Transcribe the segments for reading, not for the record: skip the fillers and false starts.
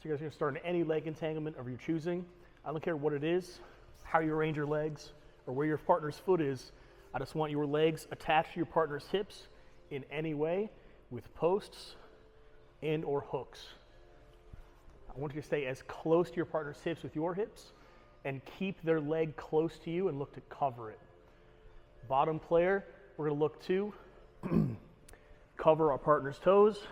So you guys are going to start in any leg entanglement of your choosing. I don't care what it is, how you arrange your legs, or where your partner's foot is. I just want your legs attached to your partner's hips in any way with posts and or hooks. I want you to stay as close to your partner's hips with your hips and keep their leg close to you and look to cover it. Bottom player, we're going to look to cover our partner's toes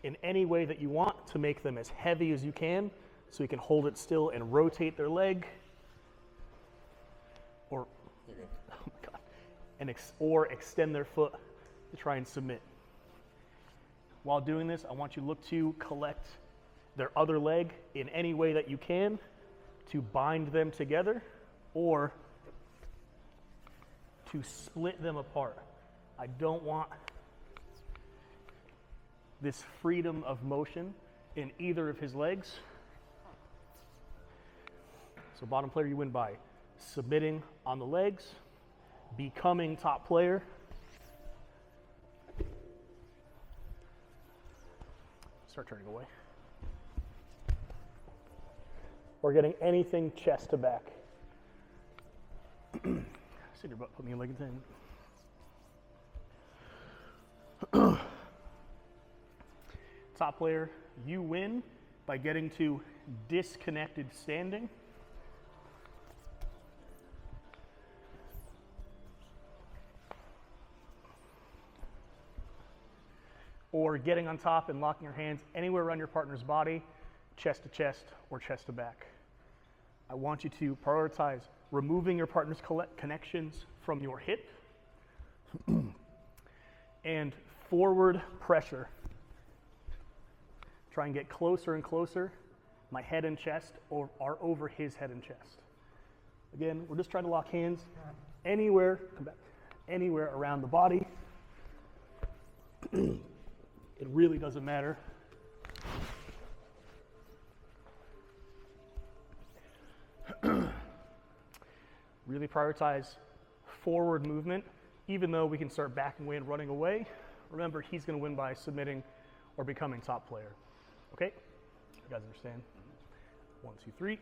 in any way that you want to make them as heavy as you can so you can hold it still and rotate their leg or, oh my God, and or extend their foot to try and submit. While doing this, I want you to look to collect their other leg in any way that you can to bind them together or to split them apart. I don't want this freedom of motion in either of his legs. So bottom player, you win by submitting on the legs, becoming top player, start turning away, or getting anything chest to back. Sit your butt, put me in leg entanglement. Top player, you win by getting to disconnected standing. Or getting on top and locking your hands anywhere around your partner's body, chest to chest or chest to back. I want you to prioritize removing your partner's connections from your hip and forward pressure. Try and get closer and closer. My head and chest are over his head and chest. Again, we're just trying to lock hands anywhere, come back, anywhere around the body. It really doesn't matter. Really prioritize forward movement, even though we can start backing away and running away. Remember, he's going to win by submitting or becoming top player. Okay? You guys understand? 1, 2, 3.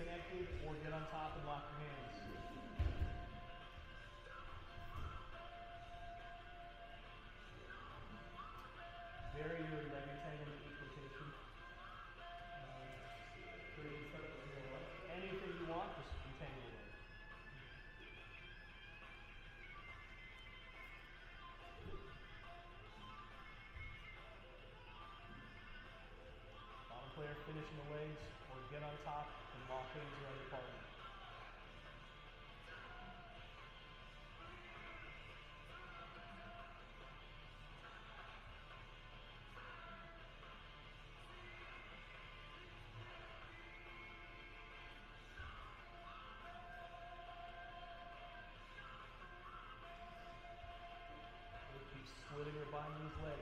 disconnected or get on top and lock your hands. Vary your leg entanglement equitation. Anything you want, just entangle it. Bottom player finishing the legs or get on top and lock hands around your partner. Keep splitting or binding these legs.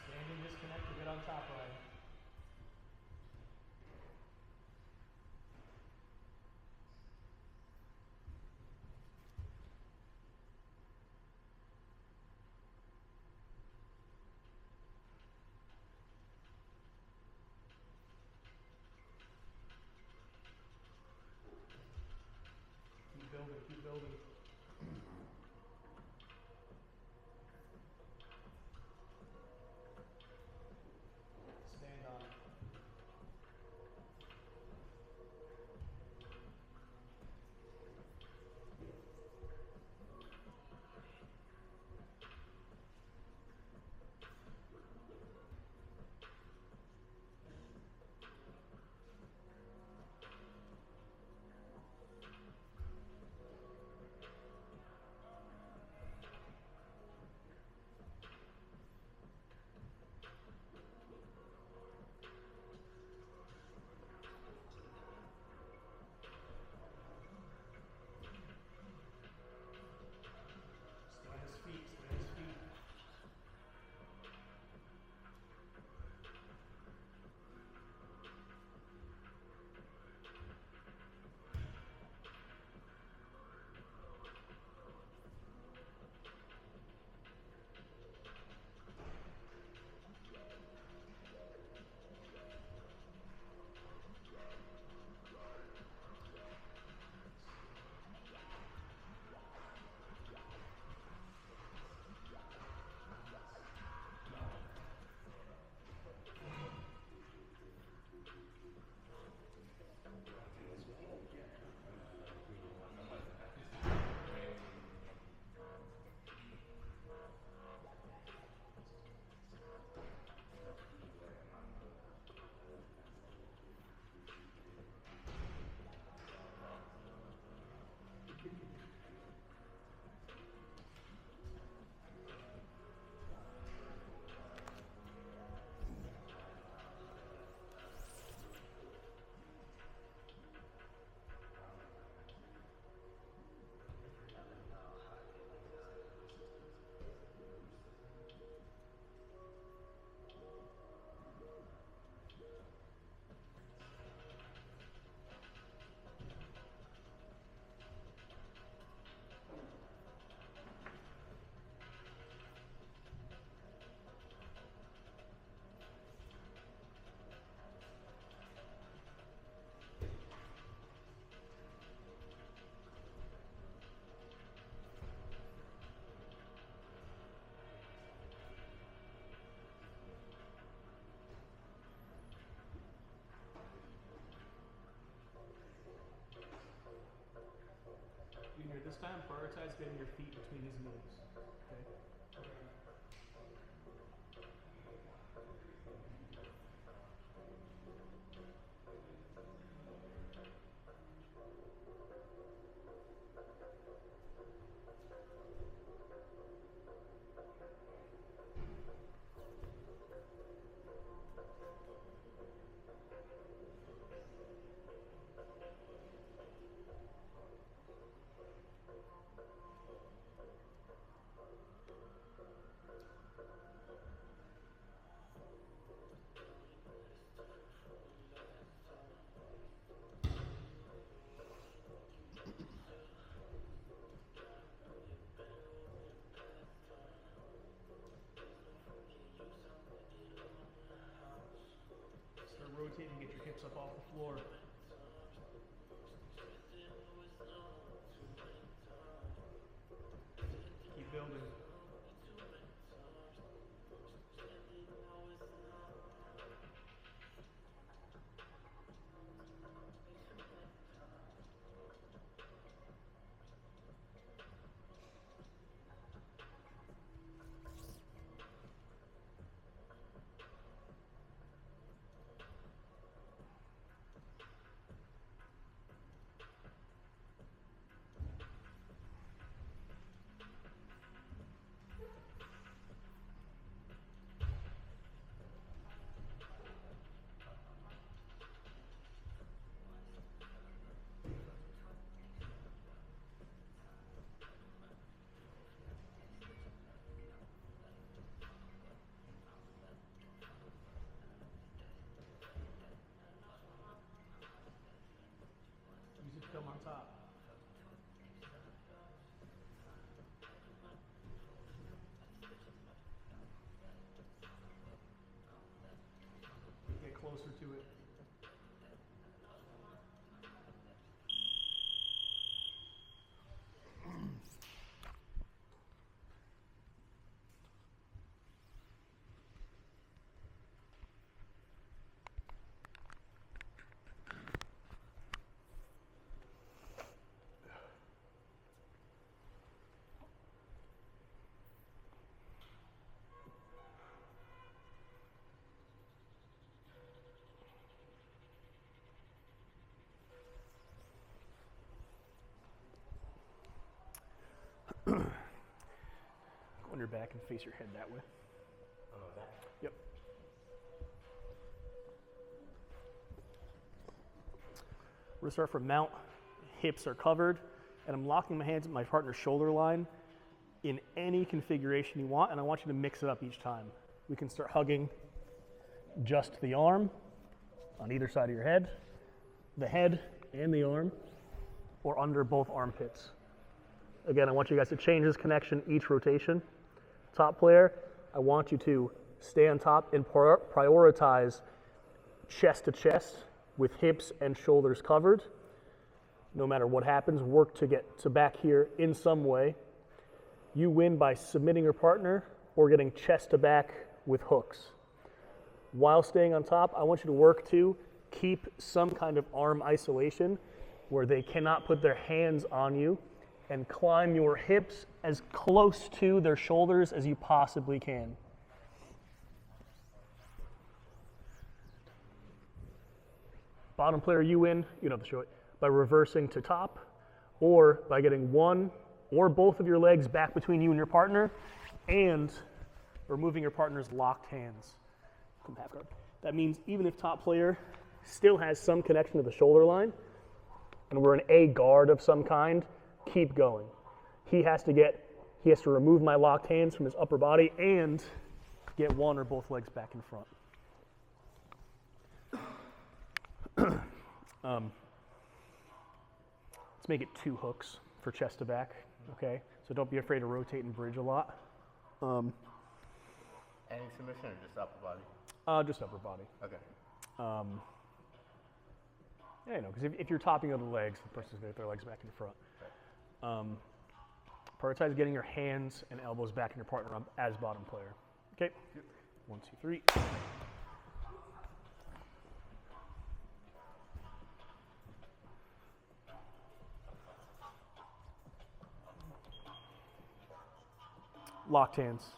Standing disconnect or get on top, Ryan. Keep building, keep building. Stand on it. Stay on his feet, stay on his feet. Junior, this time prioritize getting your feet between his knees. Okay? rotate and get your hips up off the floor. Keep building. Use it to come on top. Get closer to it. On your back and face your head that way. That. Yep. We're gonna start from mount. Hips are covered, and I'm locking my hands at my partner's shoulder line in any configuration you want, and I want you to mix it up each time. We can start hugging just the arm on either side of your head, the head and the arm, or under both armpits. Again, I want you guys to change this connection each rotation. Top player, I want you to stay on top and prioritize chest to chest with hips and shoulders covered. No matter what happens, work to get to back here in some way. You win by submitting your partner or getting chest to back with hooks. While staying on top, I want you to work to keep some kind of arm isolation where they cannot put their hands on you, and climb your hips as close to their shoulders as you possibly can. Bottom player, you win, you don't have to show it, by reversing to top, or by getting one or both of your legs back between you and your partner, and removing your partner's locked hands. Come half guard. That means even if top player still has some connection to the shoulder line, and we're in a guard of some kind, keep going. He has to remove my locked hands from his upper body and get one or both legs back in front. Let's make it 2 hooks for chest to back, okay? So don't be afraid to rotate and bridge a lot. Any submission or just upper body? Just upper body. Okay. Yeah, because if you're topping on the legs, the person's gonna get their legs back in front. Prioritize getting your hands and elbows back in your partner as bottom player. Okay? Yep. 1, 2, 3. Locked hands.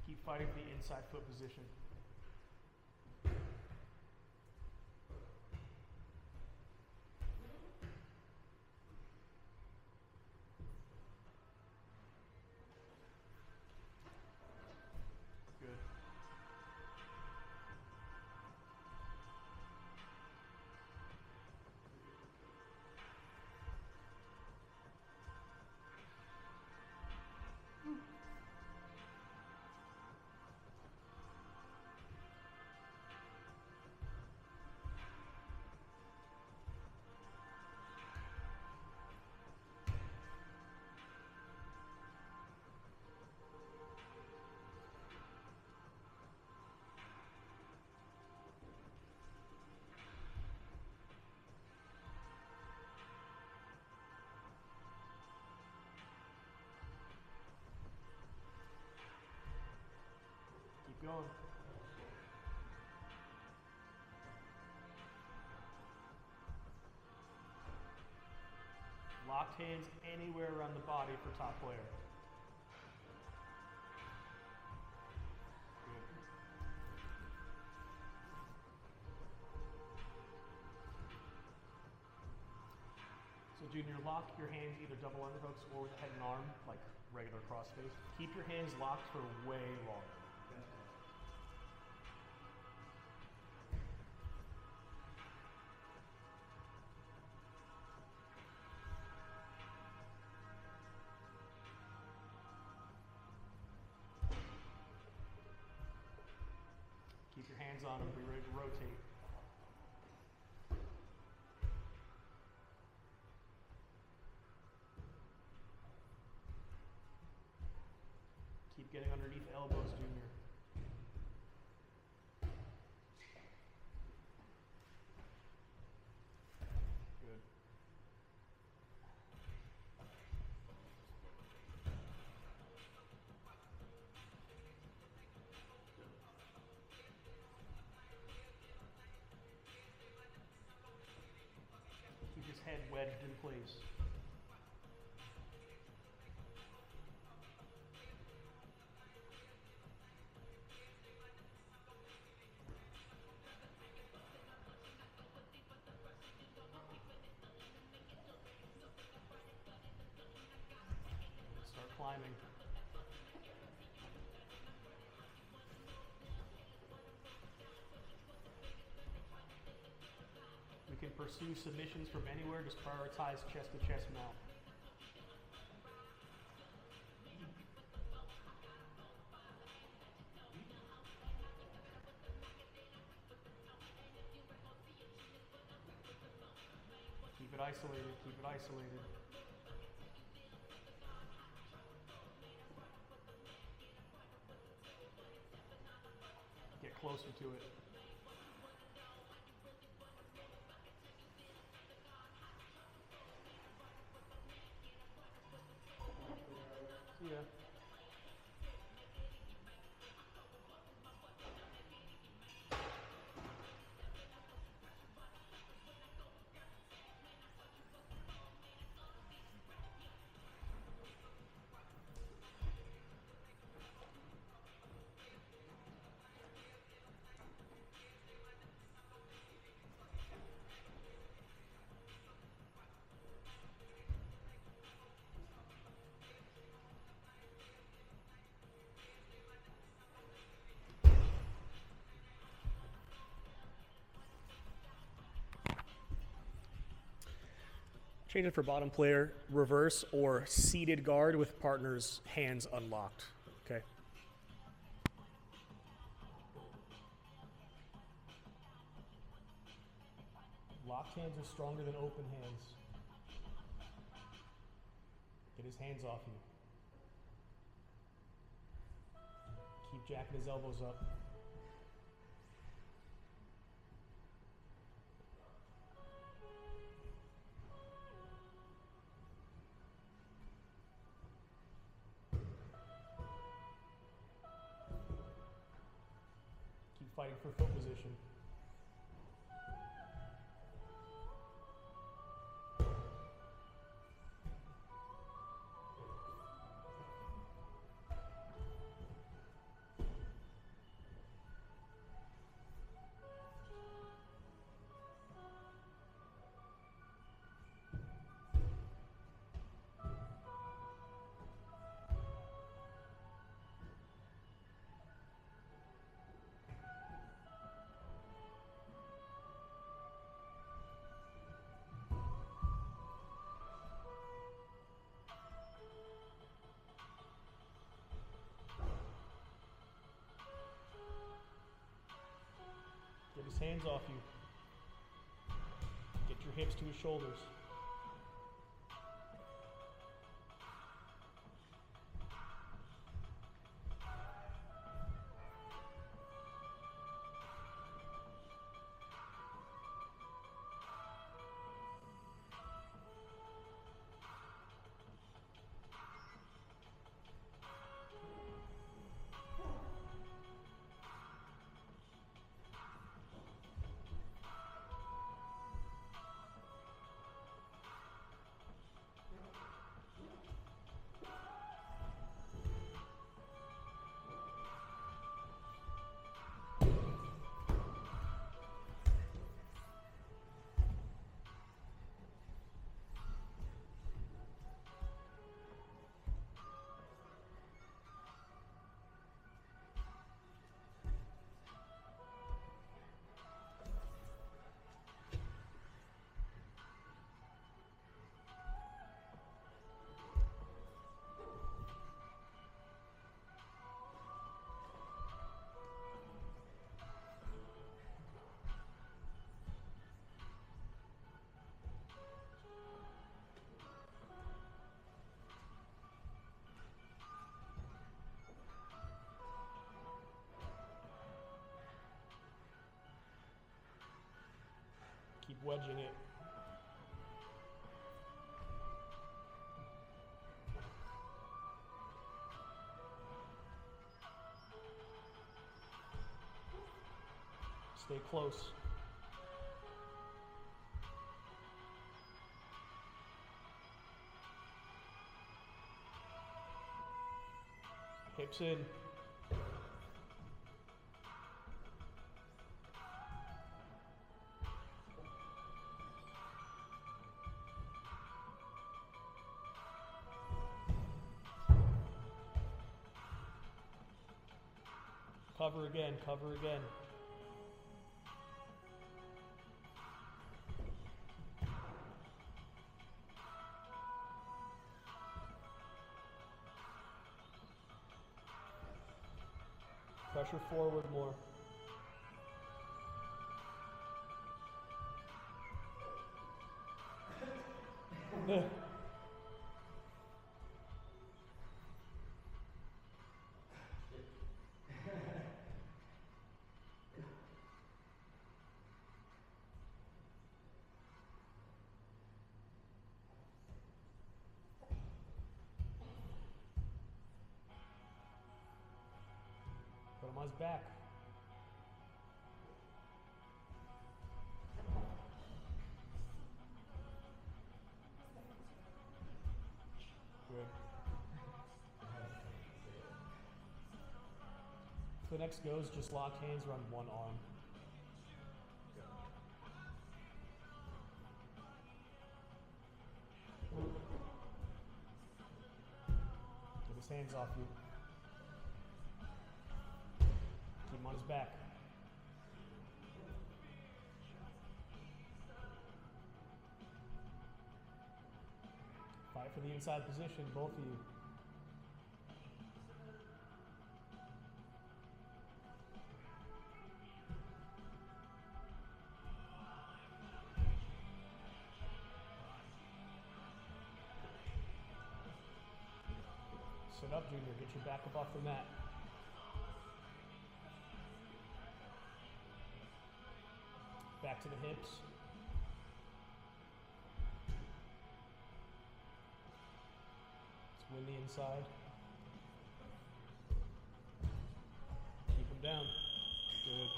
Keep fighting for the inside foot position. Good. going. Locked hands anywhere around the body for top player. Good. So Junior, lock your hands either double underhooks or with the head and arm, like regular crossface. Keep your hands locked for way longer. Keep your hands on them, be ready to rotate. Keep getting underneath elbows, Junior. Good. Keep his head wedged in place. Start climbing. We can pursue submissions from anywhere, just prioritize chest-to-chest mount. Keep it isolated, keep it isolated. Get closer to it. See ya. Change it for bottom player, reverse or seated guard with partner's hands unlocked. Okay. Locked hands are stronger than open hands. Get his hands off you. Keep jacking his elbows up. Keep fighting for foot position. Get his hands off you. Get your hips to his shoulders. Keep wedging it. Stay close. Hips in. Cover again, cover again. Pressure forward more. Put him on his back. Good. If the next goes, just lock hands around one arm. Get his hands off you. Keep him on his back. Fight for the inside position, both of you. Sit up, Junior. Get your back up off the mat. Back to the hips. Let's win the inside. Keep them down. Good.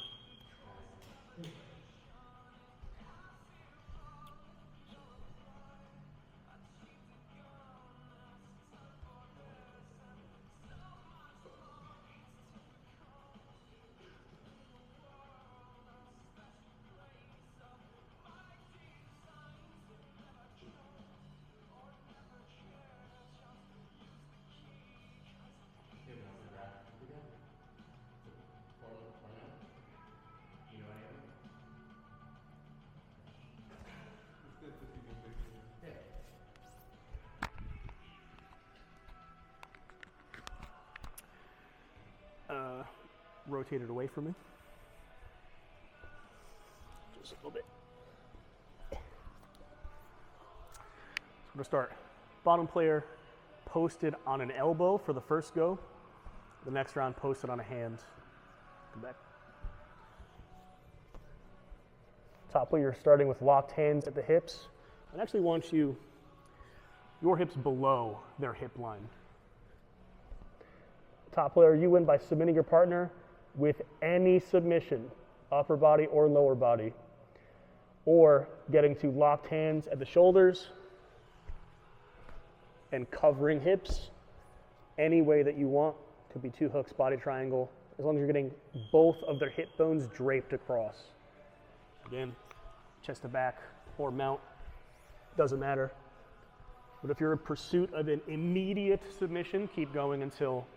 Rotate it away from me. Just a little bit. So we're going to start. Bottom player posted on an elbow for the first go. The next round posted on a hand. Come back. Top player starting with locked hands at the hips. I actually want your hips below their hip line. Top player, you win by submitting your partner with any submission, upper body or lower body, or getting to locked hands at the shoulders and covering hips any way that you want. Could be two hooks, body triangle, as long as you're getting both of their hip bones draped across. Again, chest to back or mount, doesn't matter. But if you're in pursuit of an immediate submission, keep going until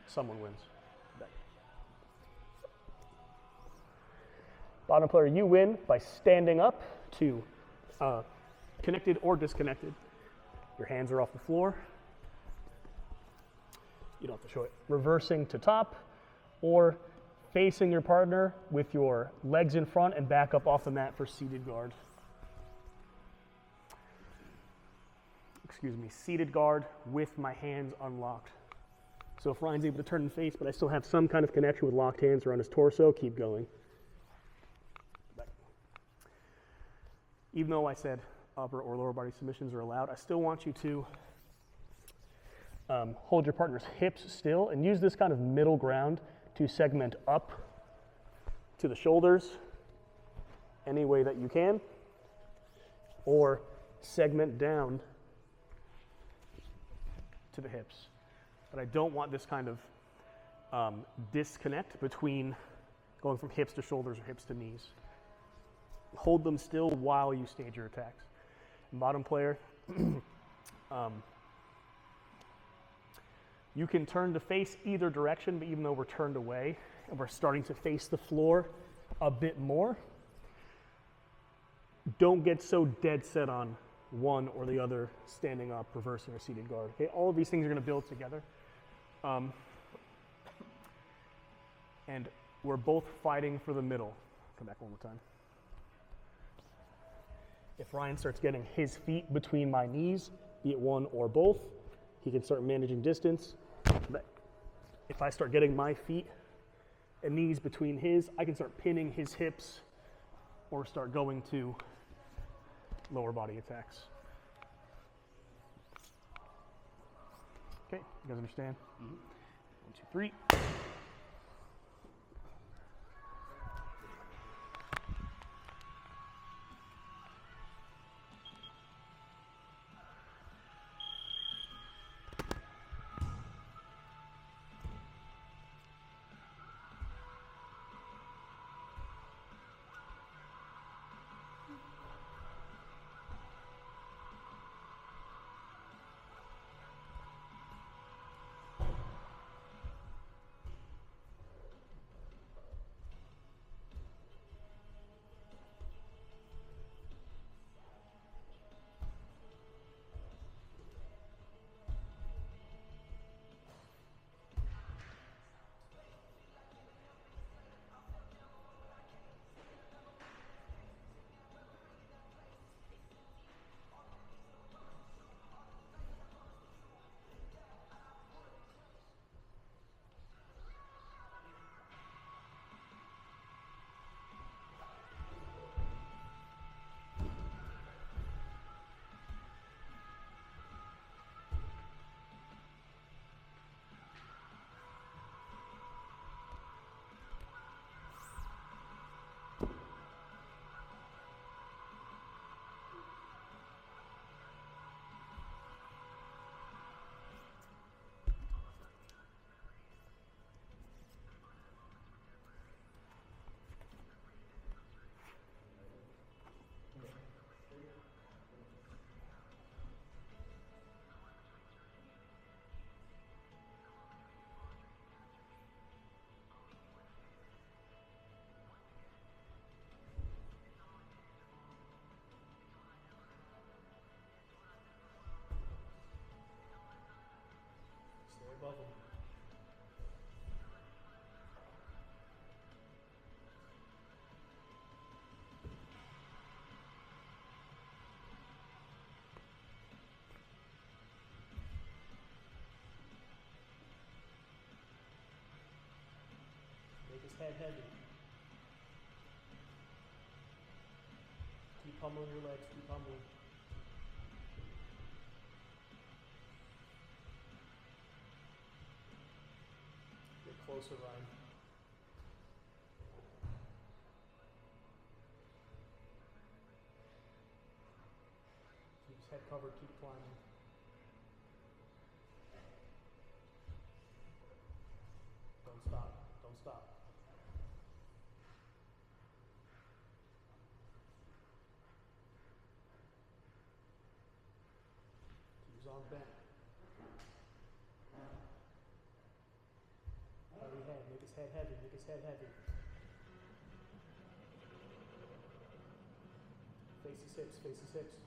someone wins. Bottom player, you win by standing up to connected or disconnected. Your hands are off the floor. You don't have to show it. Reversing to top or facing your partner with your legs in front and back up off the mat for seated guard. Excuse me, seated guard with my hands unlocked. So if Ryan's able to turn and face, but I still have some kind of connection with locked hands around his torso, keep going. Even though I said upper or lower body submissions are allowed, I still want you to hold your partner's hips still and use this kind of middle ground to segment up to the shoulders any way that you can, or segment down to the hips. But I don't want this kind of disconnect between going from hips to shoulders or hips to knees. Hold them still while you stage your attacks. Bottom player, you can turn to face either direction, but even though we're turned away and we're starting to face the floor a bit more, don't get so dead set on one or the other, standing up, reversing, or seated guard. Okay, all of these things are going to build together. And we're both fighting for the middle. Come back one more time. If Ryan starts getting his feet between my knees, be it one or both, he can start managing distance. But if I start getting my feet and knees between his, I can start pinning his hips or start going to lower body attacks. Okay, you guys understand? 1, 2, 3. Above them. Make his head heavy. Keep pummeling your legs, keep pummeling. Closer, Ryan. Keep his head covered, keep climbing. Don't stop, don't stop. Keep his arms bent. Heavy head, make his head heavy, make his head heavy. Face his hips, face his hips.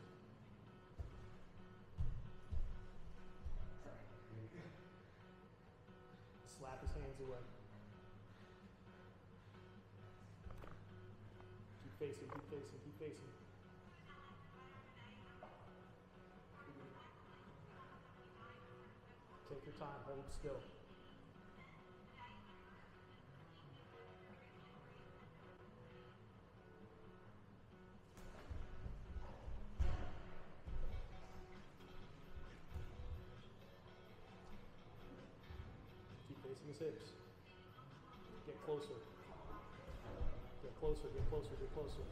Slap his hands away. Keep facing, keep facing, keep facing. Take your time, hold still. his hips. Get closer. Get closer, get closer, get closer.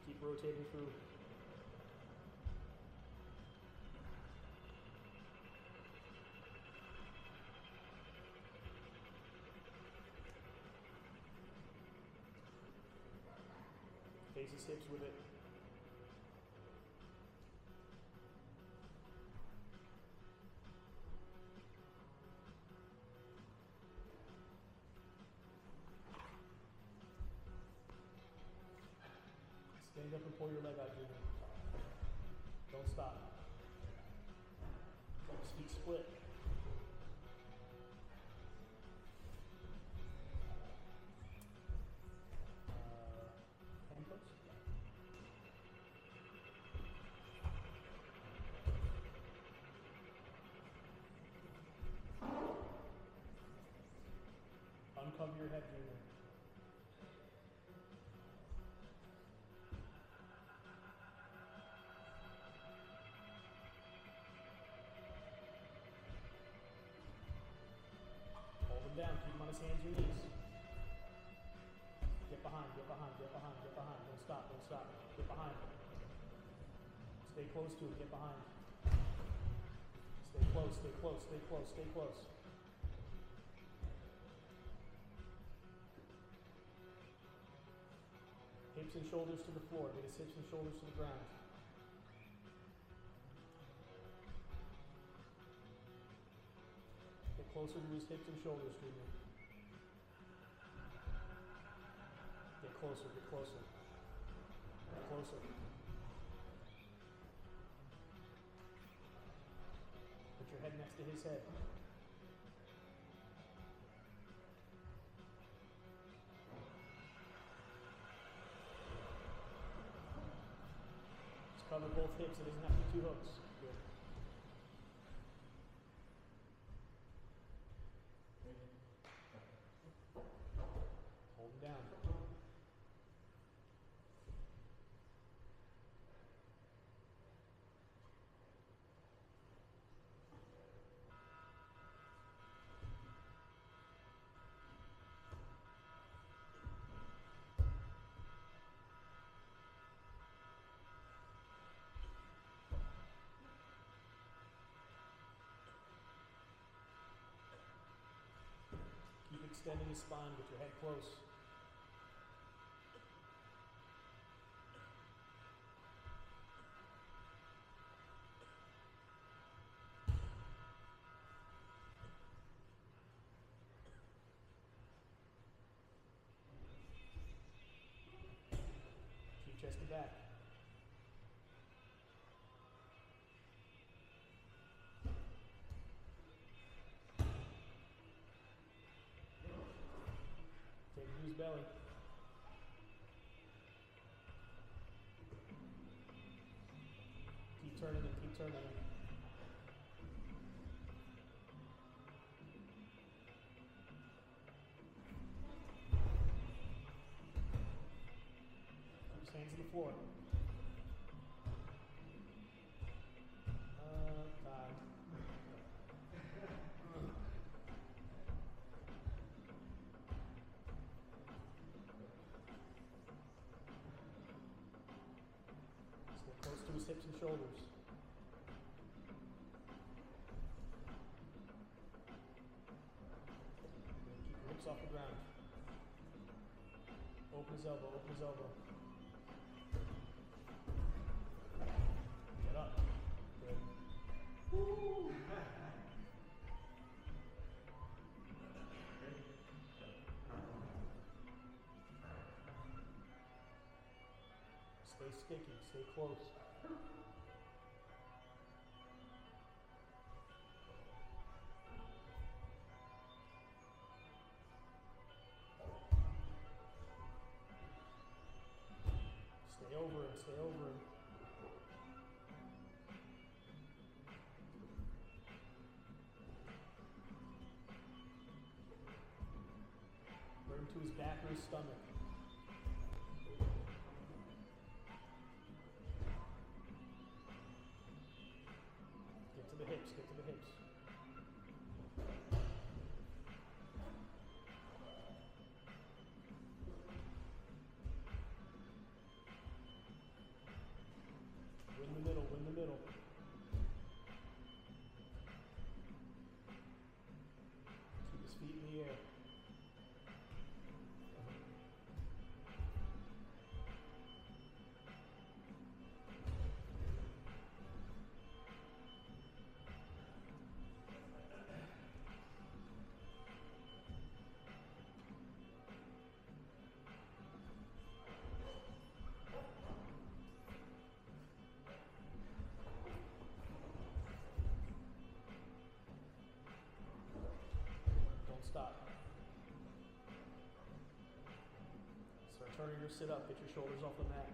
Keep rotating through. Face his hips with it. Stand up and pull your leg out, Junior. Don't stop. Keep his feet split. Handcuffs? Uncover your head, Junior. Hold him down. Keep him on his hands and knees. Get behind, get behind, get behind, get behind. Don't stop, don't stop. Get behind. Stay close to him, get behind. Stay close, stay close, stay close, stay close. Hips and shoulders to the floor. Get his hips and shoulders to the ground. Get closer to his hips and shoulders, Junior. Get closer, get closer. Get closer. Put your head next to his head. Just cover both hips. It doesn't have to be 2 hooks. Good. Hold him down. Keep extending his spine with your head close. Keep chest to back. Take him to his belly. Keep turning him, keep turning him. Keep his hands on the floor. Time. Stay close to his hips and shoulders. Keep your hips off the ground. Open his elbow, open his elbow. Get up. Good. Woo! Stay sticky, stay close. Stay over him, stay over him. Bring him to his back or his stomach. the hips, get to the hips. Win the middle, win the middle. Keep his feet in the air. Stop. Start turning your sit up. Get your shoulders off the mat.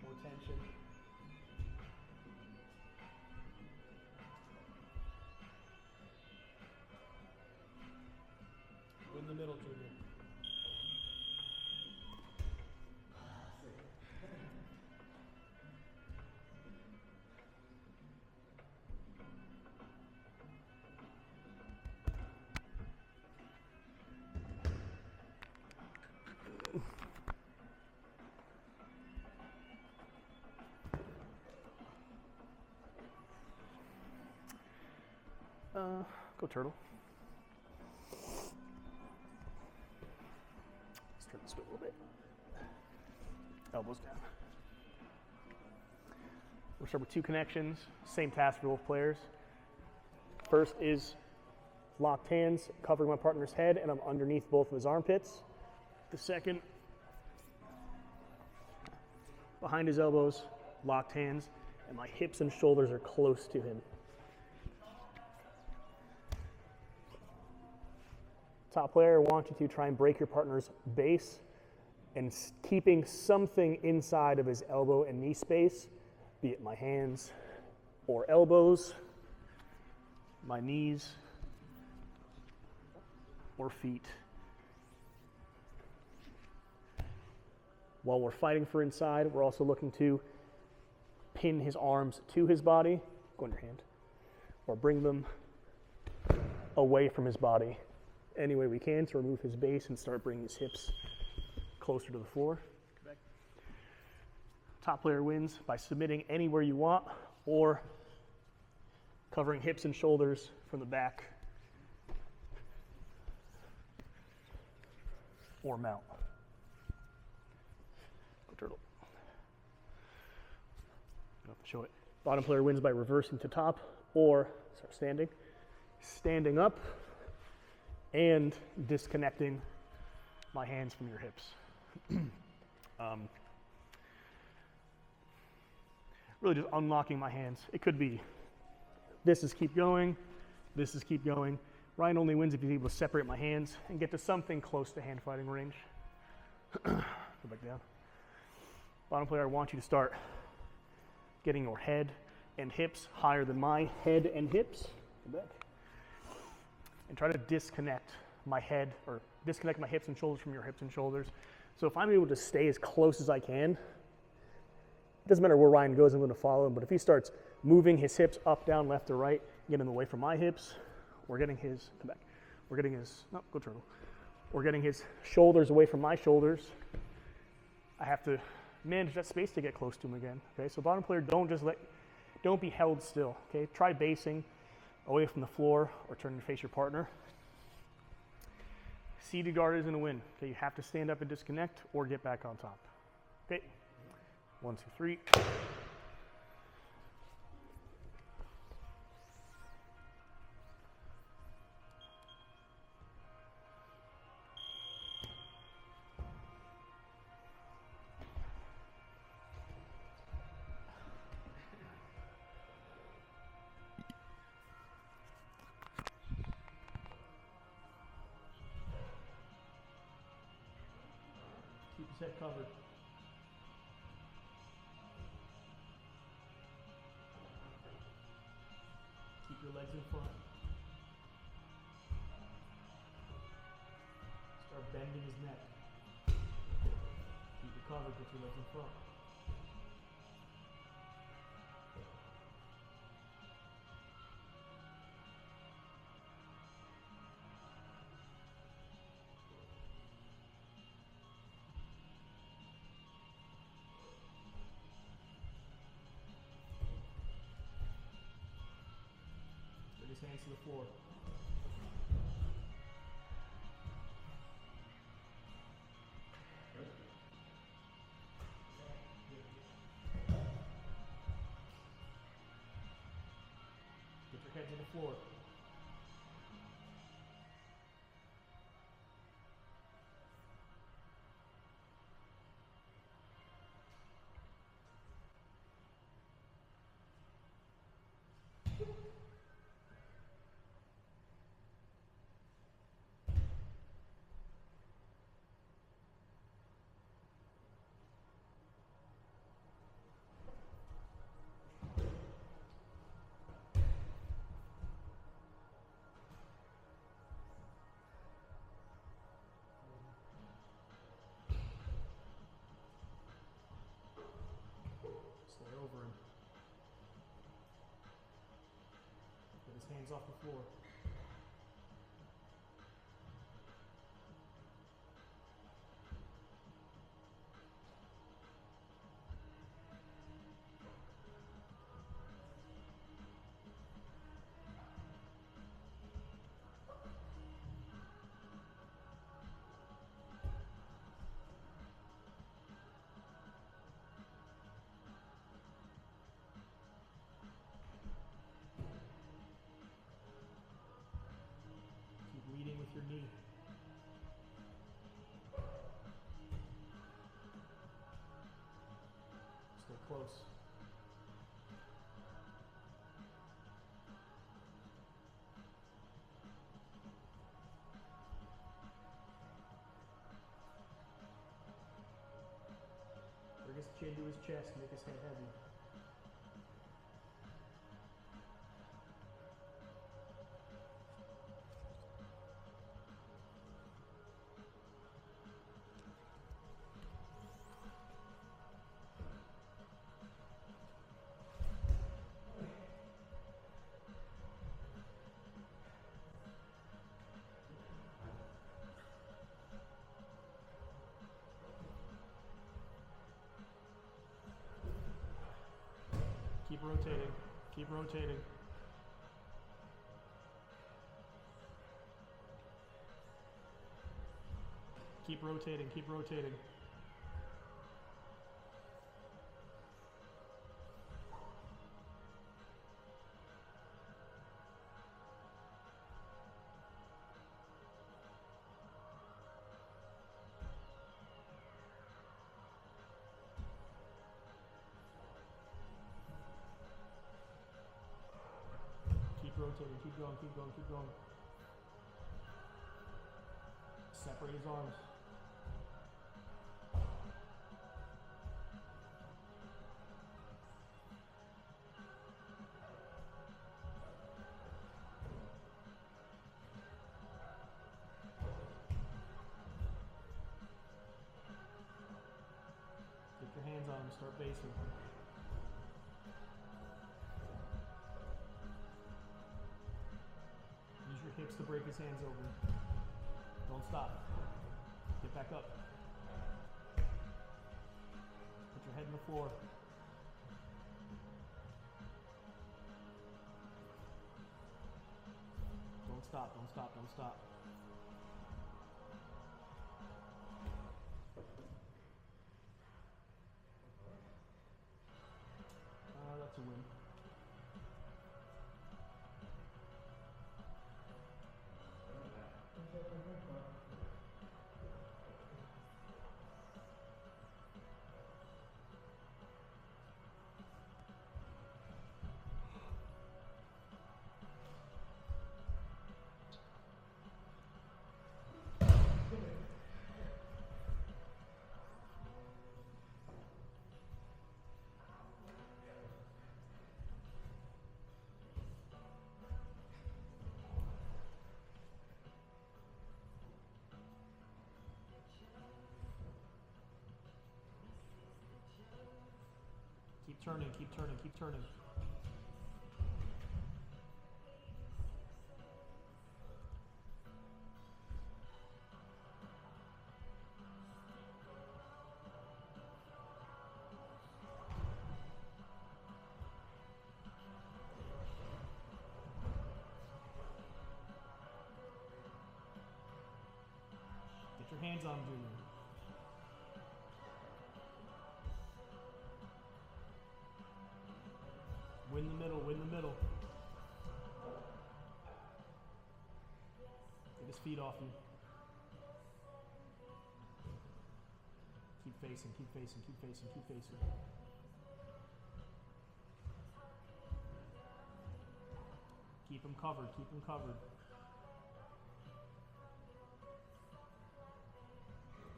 More tension. In the middle, Junior. Go turtle. Let's turn this way a little bit. Elbows down. We'll start with 2 connections. Same task for both players. First is locked hands, covering my partner's head, and I'm underneath both of his armpits. The second, behind his elbows, locked hands, and my hips and shoulders are close to him. Top player, I want you to try and break your partner's base and keeping something inside of his elbow and knee space, be it my hands or elbows, my knees or feet. While we're fighting for inside, we're also looking to pin his arms to his body, go in your hand, or bring them away from his body any way we can to remove his base and start bringing his hips closer to the floor. Top player wins by submitting anywhere you want or covering hips and shoulders from the back or mount. Go turtle. You don't have to show it. Bottom player wins by reversing to top or start standing. Standing up and disconnecting my hands from your hips. Really just unlocking my hands. It could be this is keep going, this is keep going. Ryan only wins if he's able to separate my hands and get to something close to hand fighting range. Go back down. Bottom player, I want you to start getting your head and hips higher than my head and hips. Go back. And try to disconnect my head or disconnect my hips and shoulders from your hips and shoulders. So if I'm able to stay as close as I can, it doesn't matter where Ryan goes, I'm going to follow him. But if he starts moving his hips up, down, left, or right, getting away from my hips, we're getting his, come back, we're getting his, no, go turtle. We're getting his shoulders away from my shoulders. I have to manage that space to get close to him again. Okay, so bottom player, don't be held still. Okay, try basing away from the floor or turn to face your partner. Seated guard isn't a win. Okay, you have to stand up and disconnect or get back on top. Okay, 1, 2, 3. Keep his head covered. Keep your legs in front. bending his neck. Keep it covered, put your legs in front. Bring his hands to the floor. Get your head to the floor. Stay over him. Get his hands off the floor. Keep leading with your knee. Stay close. Bring his chin to his chest, make his head heavy. Keep rotating. Keep rotating. Keep rotating. Keep rotating. Keep rotating, keep going, keep going, keep going. Separate his arms. Get your hands on him, start basing. Use your hips to break his hands open. Don't stop. Get back up. Put your head in the floor. Don't stop, don't stop, don't stop. That's a win. turning, keep turning, keep turning. Get your hands on him, Junior. Win the middle, win the middle. Get his feet off you. Keep facing, keep facing, keep facing, keep facing. Keep him covered, keep him covered.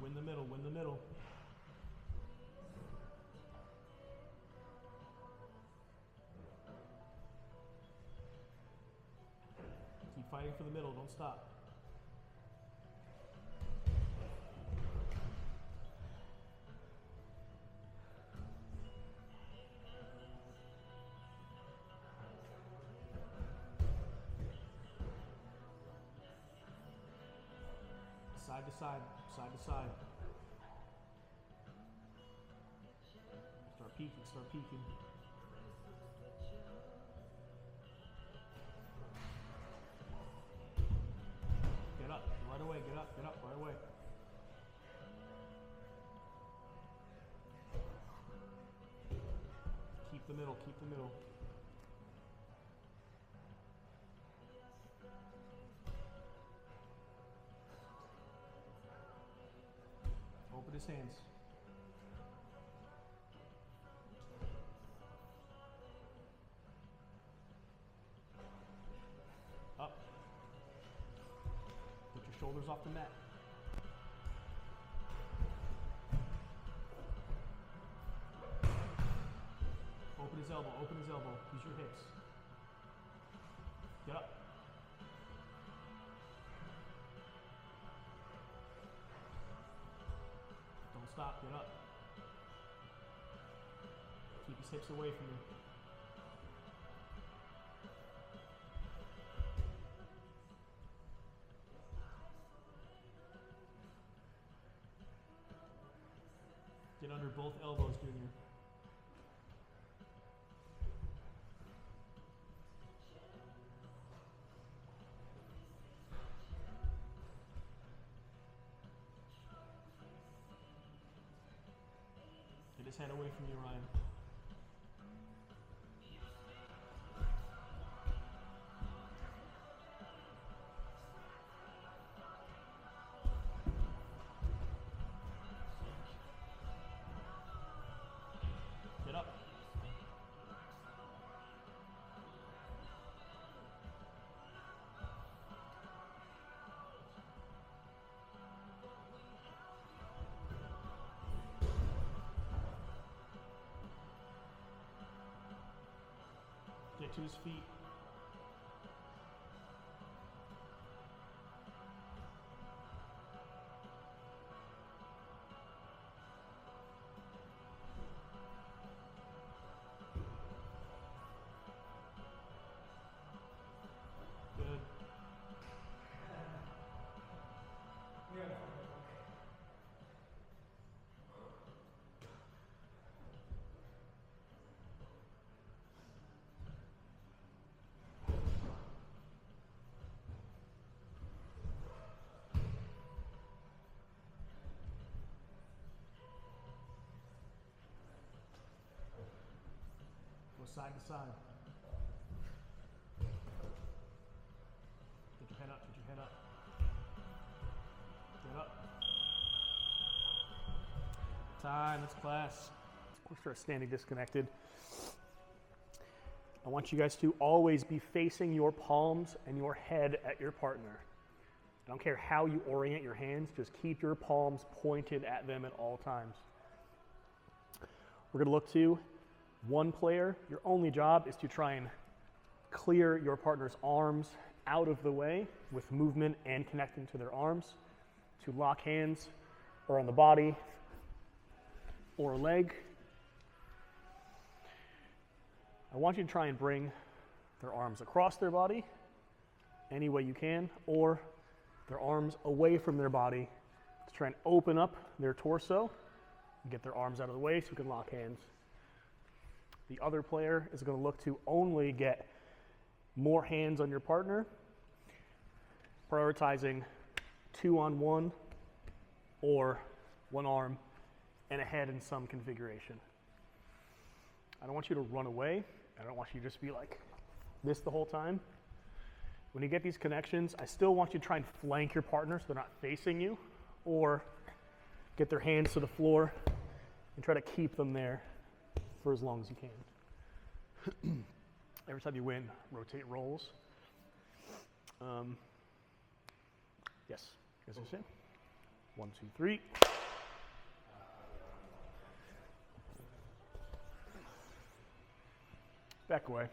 Win the middle, win the middle. Keep fighting for the middle, don't stop. Side to side, side to side. Start peeking, start peeking. Get up, right away, get up right away. Keep the middle, keep the middle. Open his hands. Up. Put your shoulders off the mat. Open his elbow, open his elbow. Use your hips. Get up. Don't stop, get up. Keep his hips away from you. Get under both elbows, Junior. Get his head away from you, Ryan. Get up. Get to his feet. Good. Go side to side. Get your head up, get your head up. Get up. Time, it's class. We'll start standing disconnected. I want you guys to always be facing your palms and your head at your partner. I don't care how you orient your hands, just keep your palms pointed at them at all times. We're gonna look to one player. Your only job is to try and clear your partner's arms out of the way with movement and connecting to their arms, to lock hands or on the body or a leg. I want you to try and bring their arms across their body any way you can, or their arms away from their body to try and open up their torso and get their arms out of the way so you can lock hands. The other player is going to look to only get more hands on your partner, prioritizing 2-on-1 or one arm and a head in some configuration. I don't want you to run away. I don't want you to just be like this the whole time. When you get these connections, I still want you to try and flank your partner so they're not facing you, or get their hands to the floor and try to keep them there for as long as you can. Every time you win, rotate rolls. Yes, as I said. 1, 2, 3. Back away.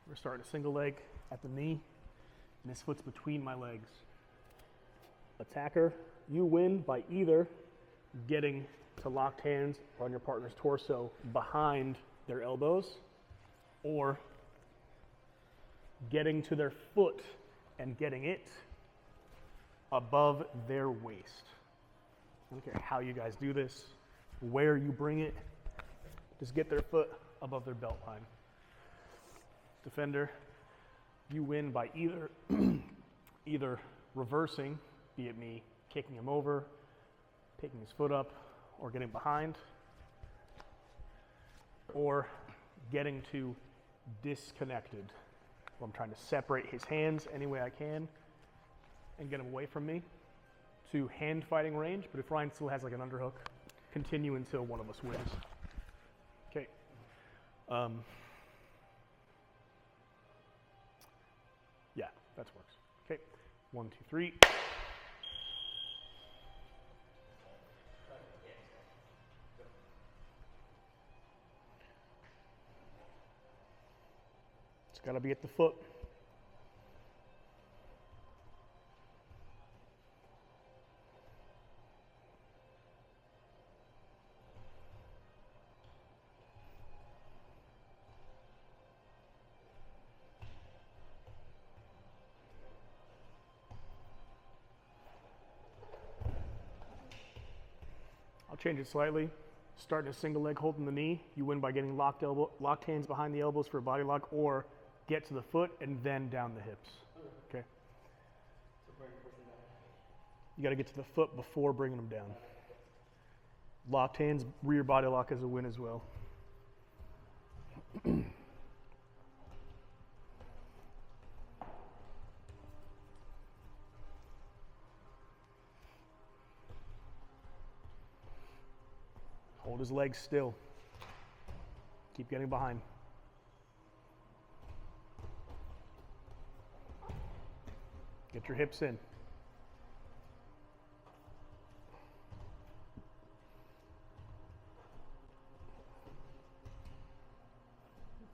We're starting a single leg at the knee, and this foot's between my legs. Attacker, you win by either getting to locked hands on your partner's torso behind their elbows, or getting to their foot and getting it above their waist. I don't care how you guys do this, where you bring it, just get their foot above their belt line. Defender, you win by either reversing, be it me kicking him over, picking his foot up, or getting behind, or getting to disconnected. Well, I'm trying to separate his hands any way I can and get him away from me to hand fighting range, but if Ryan still has like an underhook, continue until one of us wins. Okay. Yeah, that works. Okay, 1, 2, 3. It's got to be at the foot. I'll change it slightly. Starting a single leg hold in the knee, you win by getting locked hands behind the elbows for a body lock, or get to the foot and then down the hips. Okay. You got to get to the foot before bringing them down. Locked hands, rear body lock is a win as well. Hold his legs still. Keep getting behind. Get your hips in.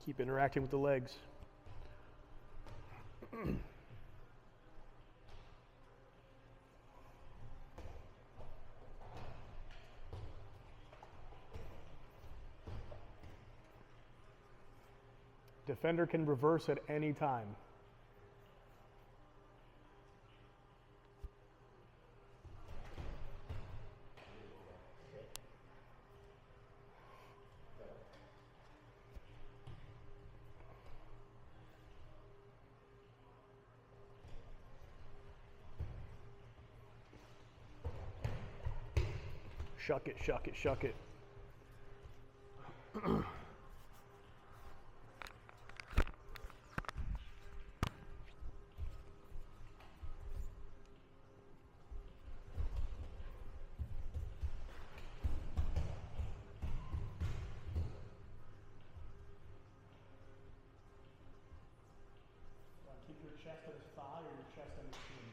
Keep interacting with the legs. Defender can reverse at any time. Shuck it, shuck it, shuck it. Keep your chest at his thigh or your chest at his chin.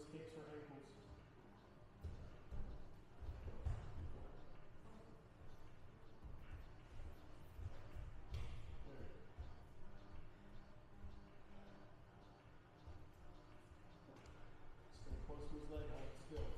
toes, hips, or ankles. Stay close to his leg, hold it still.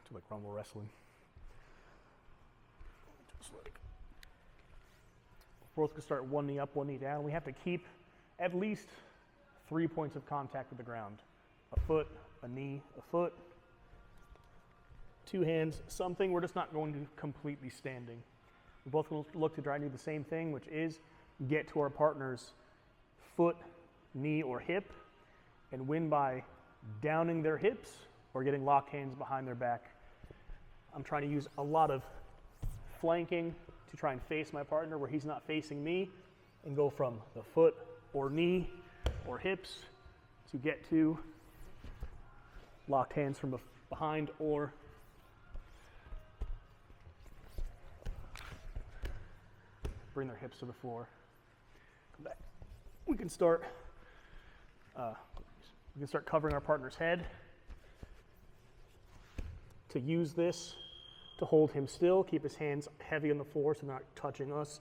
Do like rumble wrestling. Just like we're both gonna start one knee up, one knee down. We have to keep at least 3 points of contact with the ground. A foot, a knee, a foot. 2 hands, something. We're just not going to completely standing. We both will look to try and do the same thing, which is get to our partner's foot, knee, or hip, and win by downing their hips or getting locked hands behind their back. I'm trying to use a lot of flanking to try and face my partner where he's not facing me, and go from the foot or knee or hips to get to locked hands from behind or bring their hips to the floor. Come back. We can start covering our partner's head. To use this to hold him still, keep his hands heavy on the floor so they're not touching us.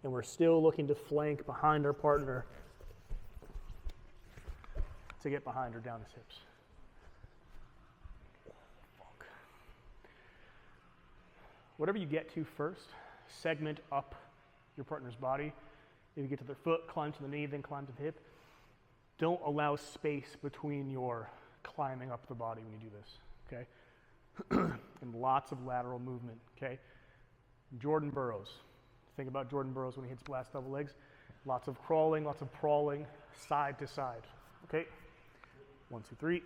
And we're still looking to flank behind our partner to get behind or down his hips. Whatever you get to first, segment up your partner's body. Maybe get to their foot, climb to the knee, then climb to the hip. Don't allow space between your climbing up the body when you do this, okay? And lots of lateral movement, okay? Jordan Burroughs. Think about Jordan Burroughs when he hits blast double legs. Lots of crawling, lots of prawling, side to side, okay? 1, 2, 3.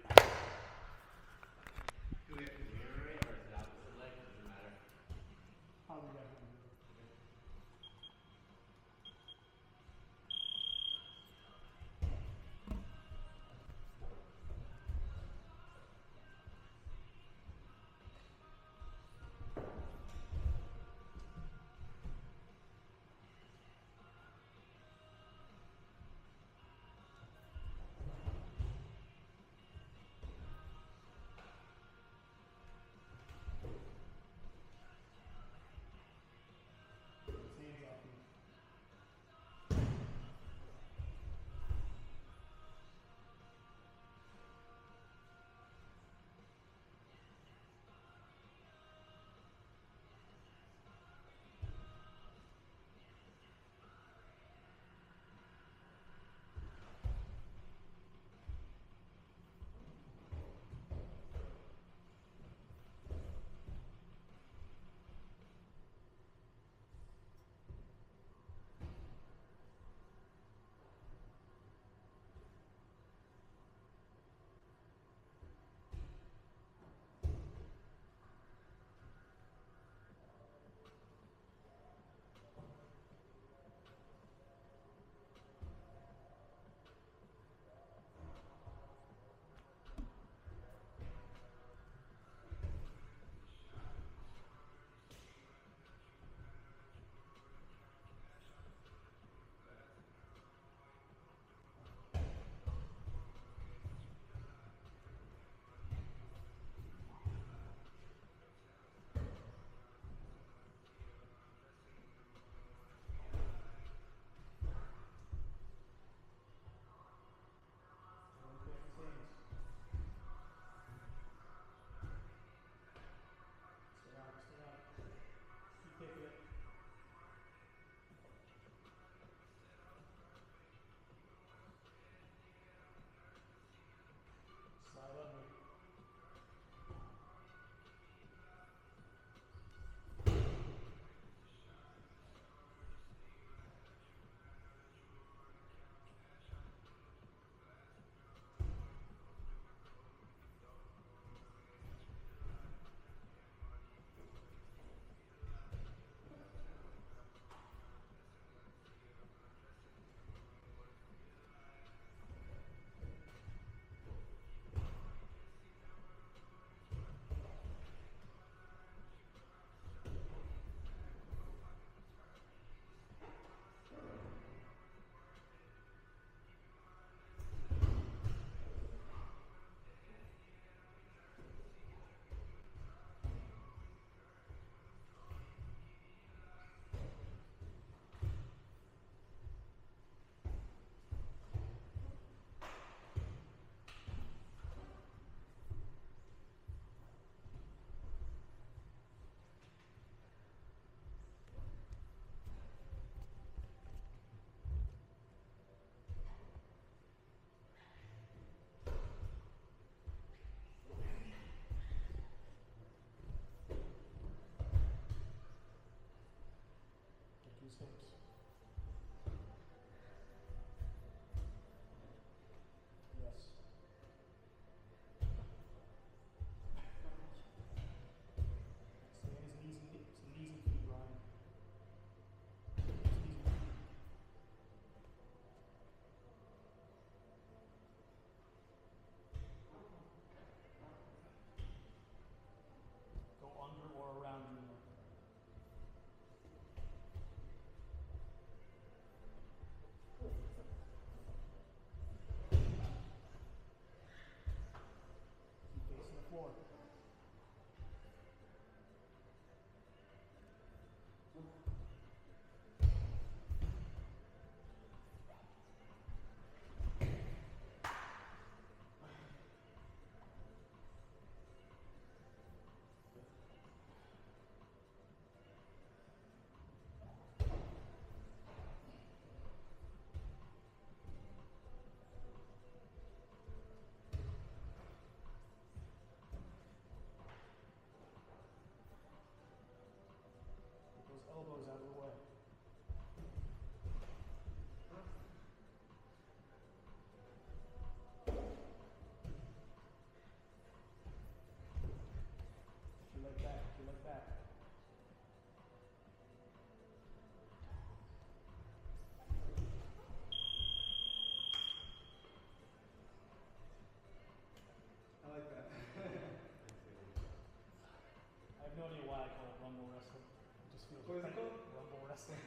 have no idea why I call it rumble wrestling. It just feels What is it called? Rumble wrestling.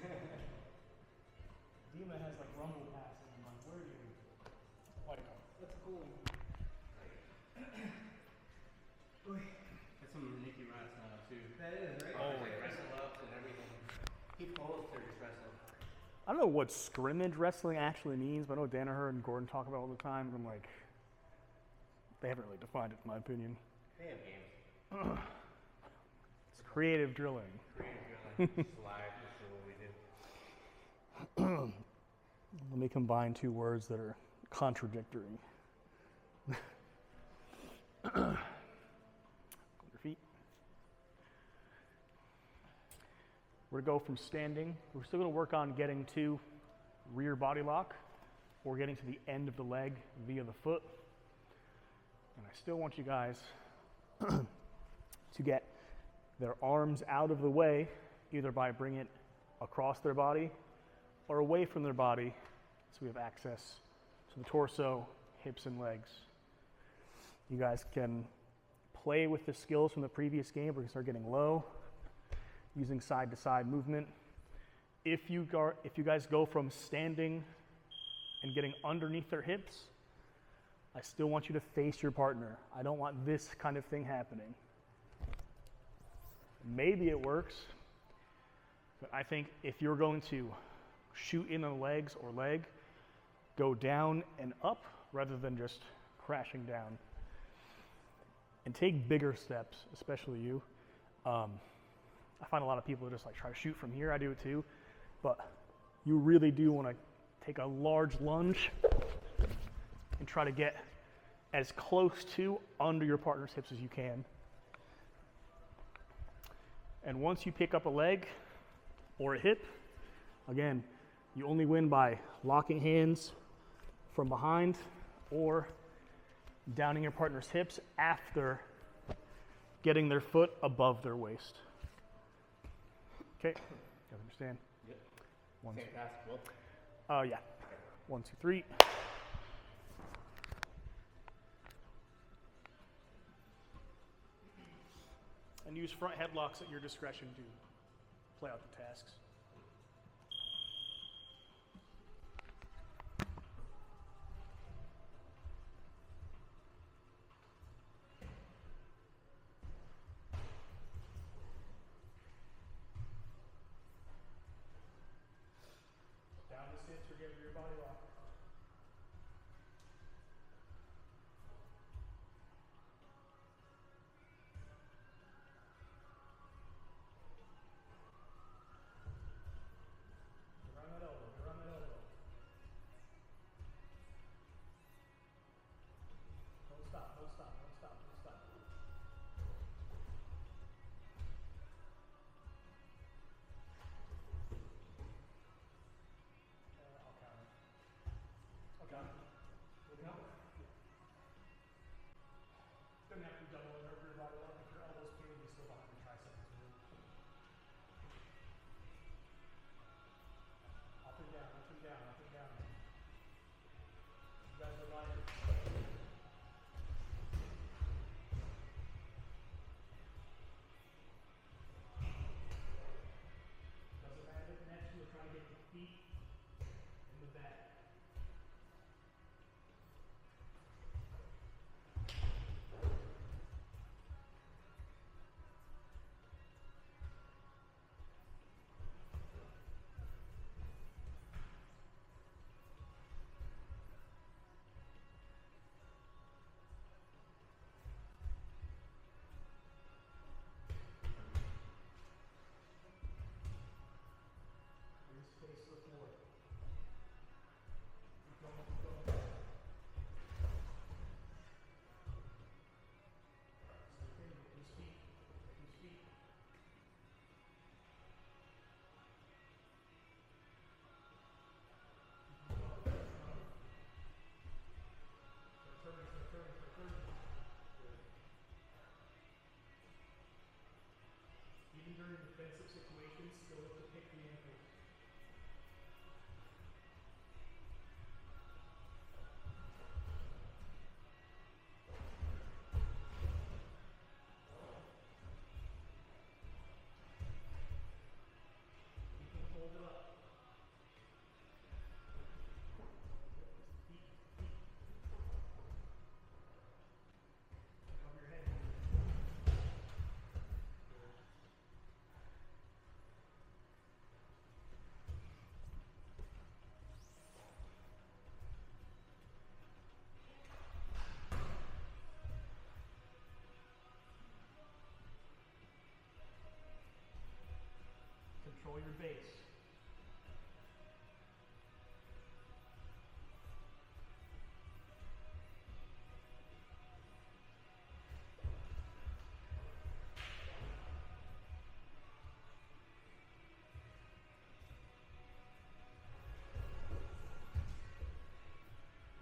Dima has like rumble pass, and I'm like, where are you? Like, That's cool. That's some Nicky Ross now too. That is, right? Oh, Like wrestle ups and everything. He pulls to just wrestle. I don't know what scrimmage wrestling actually means, but I know Danaher and Gordon talk about it all the time, and I'm like, they haven't really defined it, in my opinion. They have games. It's creative drilling. Creative drilling. Just live. That's what we do. Let me combine two words that are contradictory. Your feet. We're going to go from standing. We're still going to work on getting to rear body lock or getting to the end of the leg via the foot. And I still want you guys to get their arms out of the way, either by bringing it across their body or away from their body, so we have access to the torso, hips, and legs. You guys can play with the skills from the previous game. We're going to start getting low, using side-to-side movement. If you guys go from standing and getting underneath their hips, I still want you to face your partner. I don't want this kind of thing happening. Maybe it works, but I think if you're going to shoot in on the legs or leg, go down and up rather than just crashing down. And take bigger steps, especially you. I find a lot of people just like try to shoot from here. I do it too, but you really do want to take a large lunge and try to get as close to under your partner's hips as you can. And once you pick up a leg or a hip, again, you only win by locking hands from behind or downing your partner's hips after getting their foot above their waist. Okay, you guys understand? Yep. One, Same pass, well. yeah. 1, 2, 3. And use front headlocks at your discretion to play out the tasks. Down the stance for giving your body lock. Around that elbow, around that elbow. Don't stop, don't stop, don't stop, don't stop. I'll count it. I'll count it. We'll count it. Doesn't have to be double over your body lock. If your elbow's pointing, you still behind your triceps. Up and down, up and down, up and down. You guys are lighter. Doesn't matter if next you are trying to get your feet in the back. Face the floor. Keep going, keep going. Stay in, get these feet. Get these feet. Start turning, start turning, start turning. Good. Even during defensive situations, still have to pick the ankle. Control your base.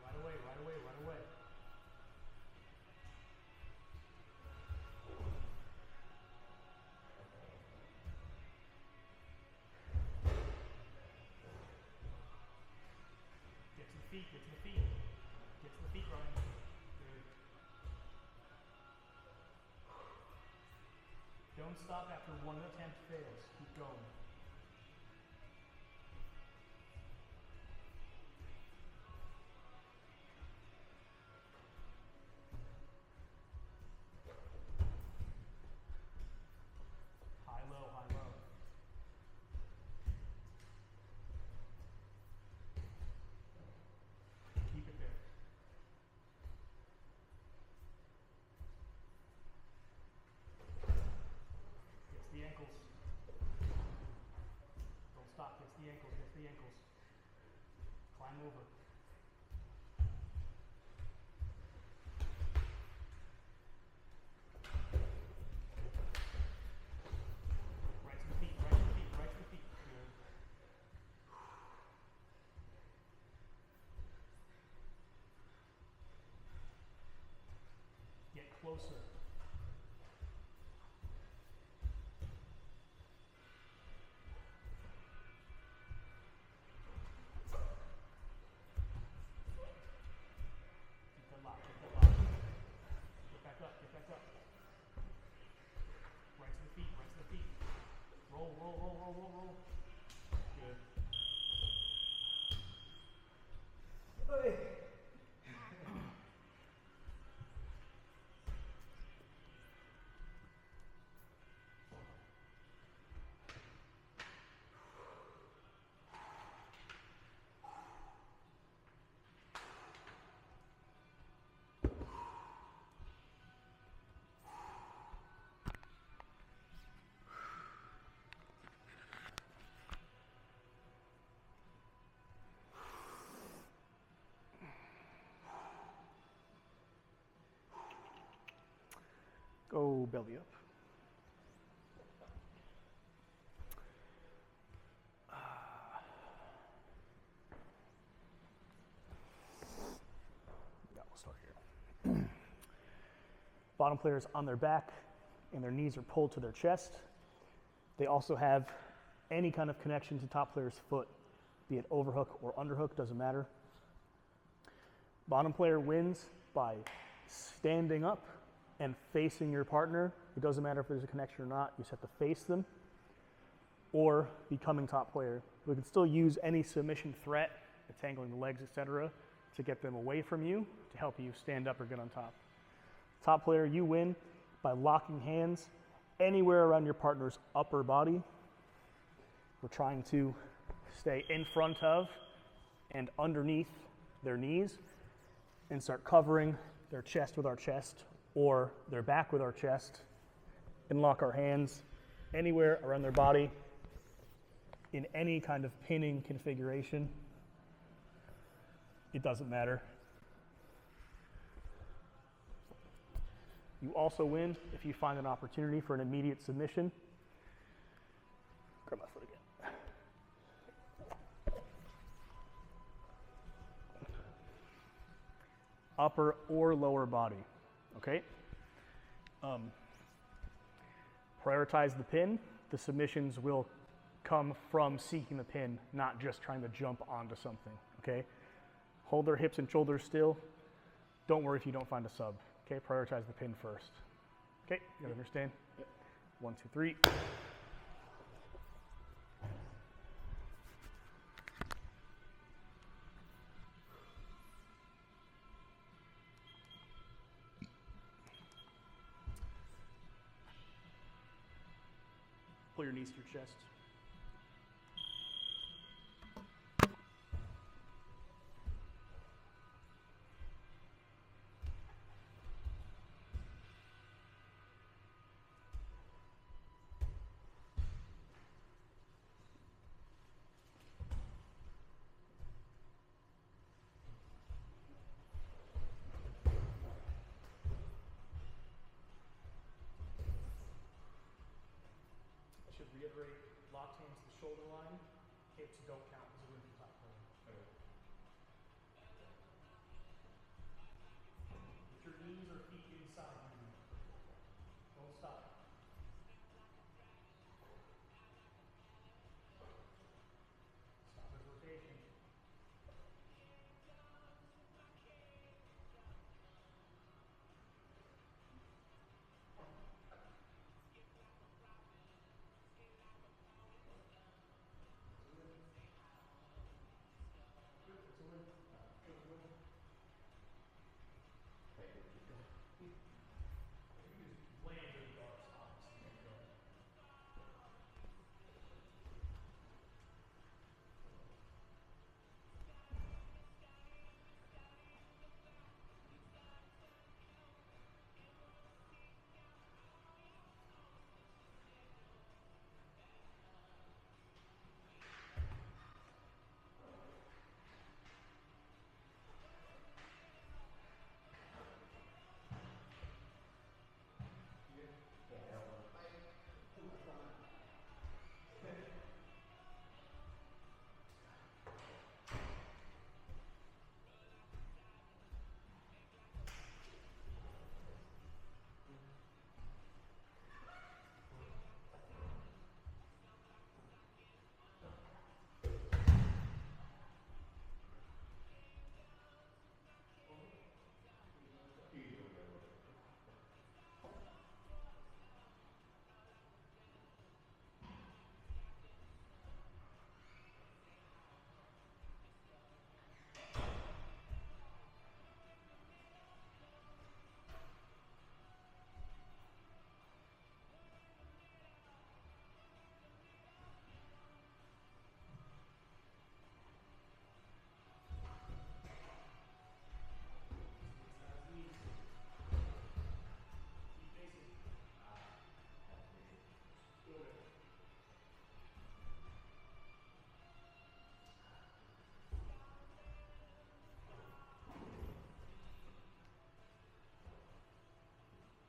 Right away, right away, right away. Get to the feet, get to the feet. Get to the feet, Ryan. Good. Don't stop after one attempt fails. Keep going. High, low, high, low. Keep it there. Get to the ankles. Don't stop. Get to the ankles. Get to the ankles. Climb over. Right to the feet. Right to the feet. Right to the feet. Good. Get closer. Keep that lock. Keep that lock. Get back up. Get back up. Right to the feet. Right to the feet. Roll, roll, roll, roll, roll, roll. Good. Go belly up. Yeah, we'll start here. Bottom players on their back and their knees are pulled to their chest. They also have any kind of connection to top player's foot, be it overhook or underhook, doesn't matter. Bottom player wins by standing up and facing your partner. It doesn't matter if there's a connection or not, you just have to face them, or becoming top player. We can still use any submission threat, entangling the legs, etc., to get them away from you, to help you stand up or get on top. Top player, you win by locking hands anywhere around your partner's upper body. We're trying to stay in front of and underneath their knees and start covering their chest with our chest or their back with our chest, and lock our hands anywhere around their body in any kind of pinning configuration. It doesn't matter. You also win if you find an opportunity for an immediate submission. Grab my foot again. Upper or lower body, okay? Prioritize the pin. The submissions will come from seeking the pin, not just trying to jump onto something, okay? Hold their hips and shoulders still. Don't worry if you don't find a sub, okay? Prioritize the pin first. Okay, you guys understand? Yep. 1, 2, 3. Pull your knees to your chest. should reiterate, locked hands to the shoulder line, hips don't count as a win for top plane. Okay. Get your knees or feet inside you. Don't stop. Stop his rotation. Good, it's a win. Good win. Okay, keep going. You can just land your guards, obviously. Keep going. Yeah, I don't want to fight. Too much fun.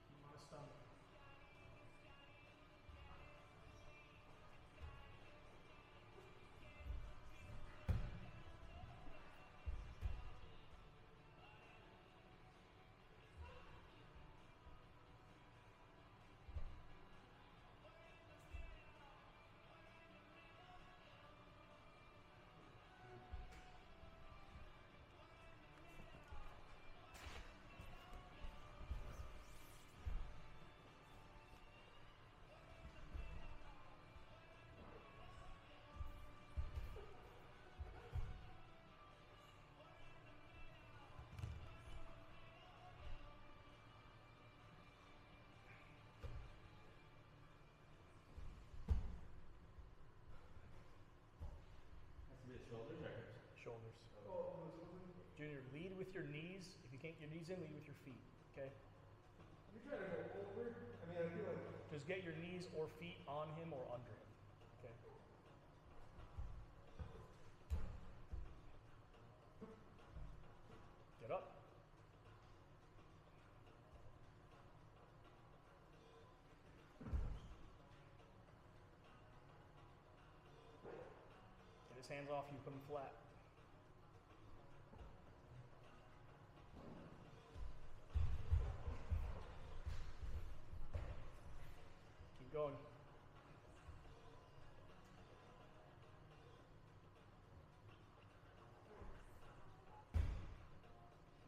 Keep on his stomach. Has to be the shoulders or hips? Shoulders. Oh. Junior, lead with your knees. If you can't get your knees in, lead with your feet. Okay? You're trying to go over? I mean, I feel like Just get your knees or feet on him or under him. Okay? Get up. Get his hands off you, put him flat. Keep going.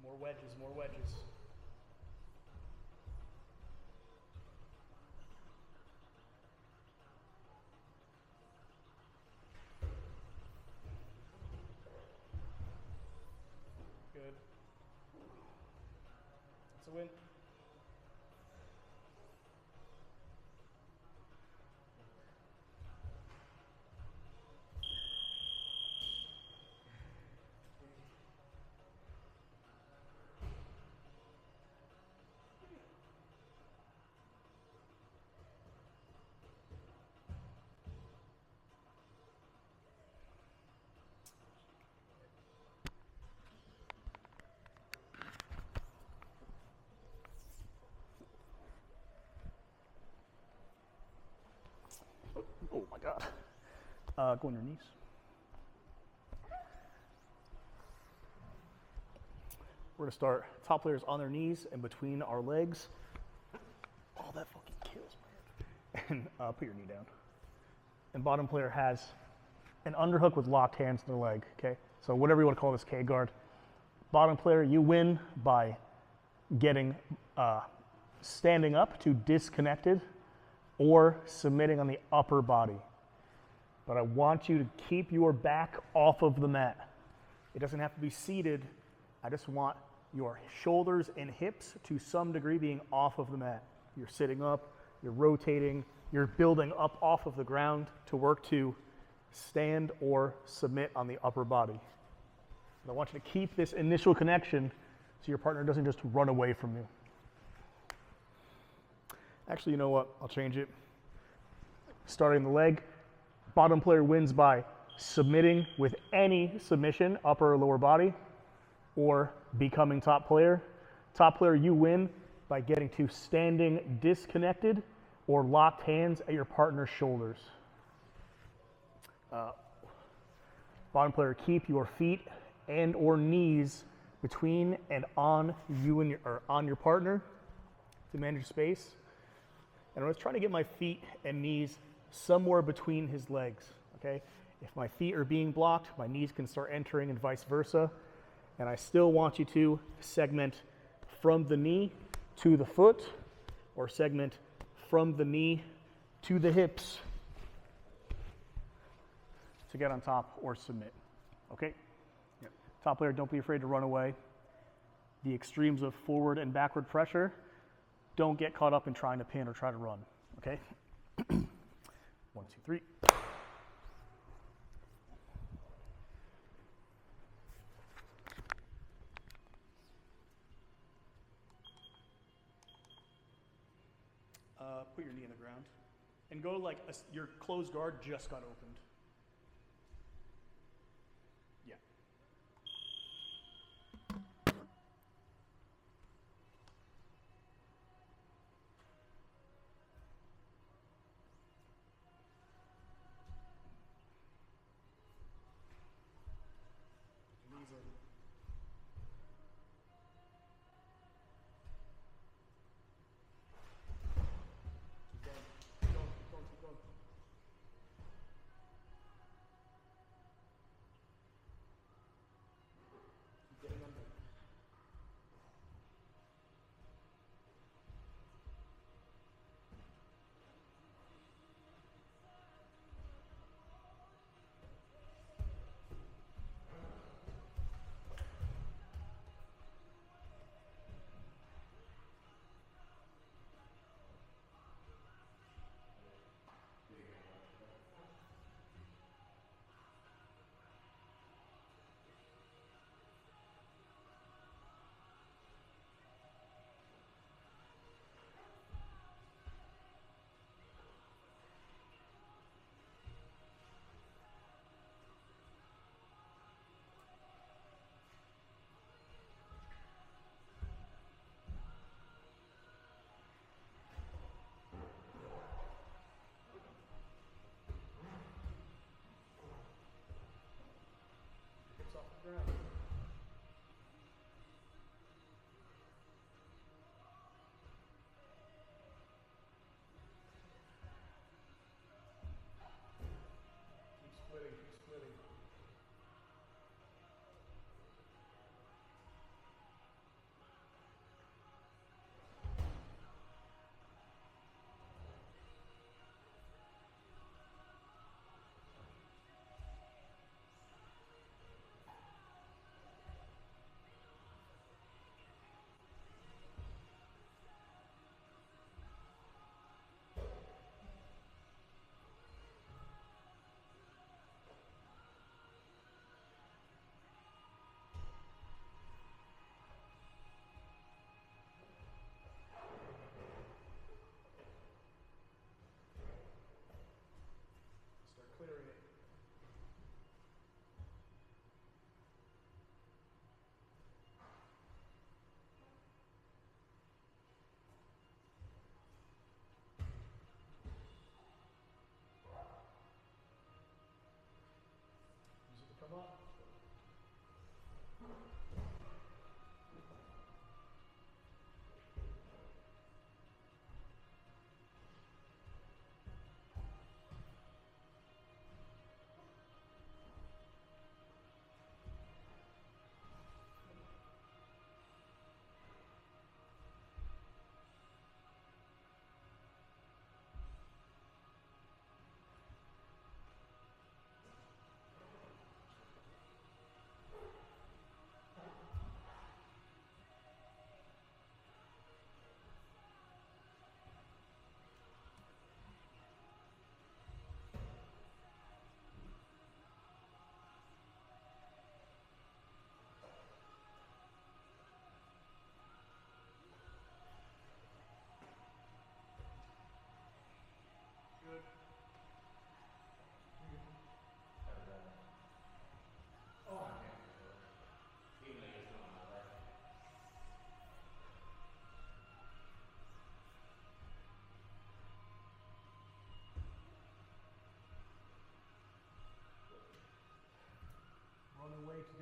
More wedges, more wedges. Good. That's a win. Go on your knees. We're gonna start top players on their knees and between our legs. Oh, that fucking kills me. And put your knee down. And bottom player has an underhook with locked hands to the leg, okay? So whatever you want to call this K guard. Bottom player, you win by getting standing up to disconnected or submitting on the upper body. But I want you to keep your back off of the mat. It doesn't have to be seated. I just want your shoulders and hips to some degree being off of the mat. You're sitting up, you're rotating, you're building up off of the ground to work to stand or submit on the upper body. And I want you to keep this initial connection so your partner doesn't just run away from you. Actually, you know what? I'll change it. Starting the leg, bottom player wins by submitting with any submission, upper or lower body, or becoming top player. Top player, you win by getting to standing disconnected or locked hands at your partner's shoulders. Bottom player, keep your feet and or knees between and on you and on your partner to manage space. And I was trying to get my feet and knees somewhere between his legs, okay? If my feet are being blocked, my knees can start entering and vice versa. And I still want you to segment from the knee to the foot, or segment from the knee to the hips to get on top or submit, okay? Yep. Top player, don't be afraid to run away. The extremes of forward and backward pressure, don't get caught up in trying to pin or try to run, okay? 1, 2, 3. Put your knee in the ground and go like your closed guard just got opened. Yeah. Knees over. Keep going, keep going, keep going, keep going.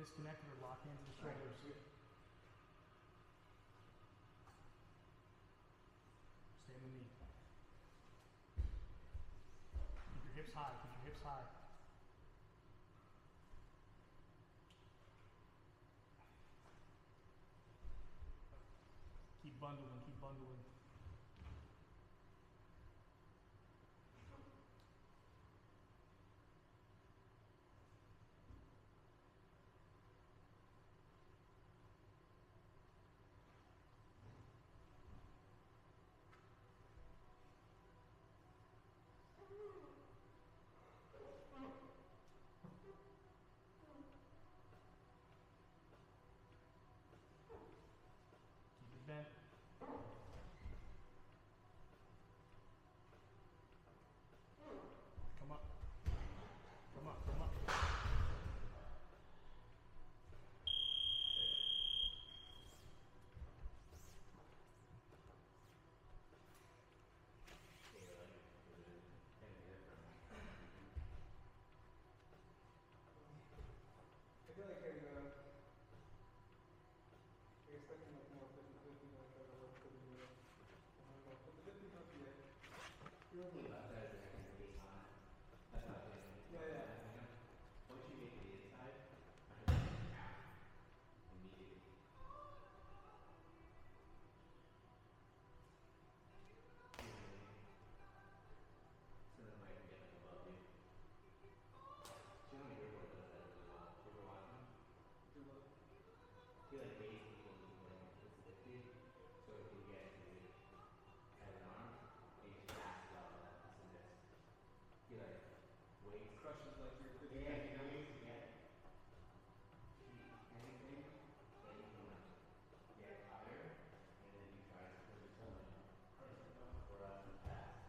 disconnected or lock hands at the shoulders. Stay on the knee. Keep your hips high. Keep your hips high. Keep bundling. Keep bundling. Keep it bent. Come up. Come up. Come up. I feel like I expecting like more 50-50, like I work for the I don't know, but the 50 not yet. You're over. Left side is the second base on it. That's what I was thinking. Yeah. Once you get to the inside, I can just tap immediately. So then I can get like above you. Generally, your board does that really well. You ever watch him? Do what? He like baits people into like it's 50. So if you get to at an arm, he just passes out that piece of this. He like waits. Crushes like your 50. Yeah, he waits to get anything, then you can like get higher, and then you try to push it something or else it's fast.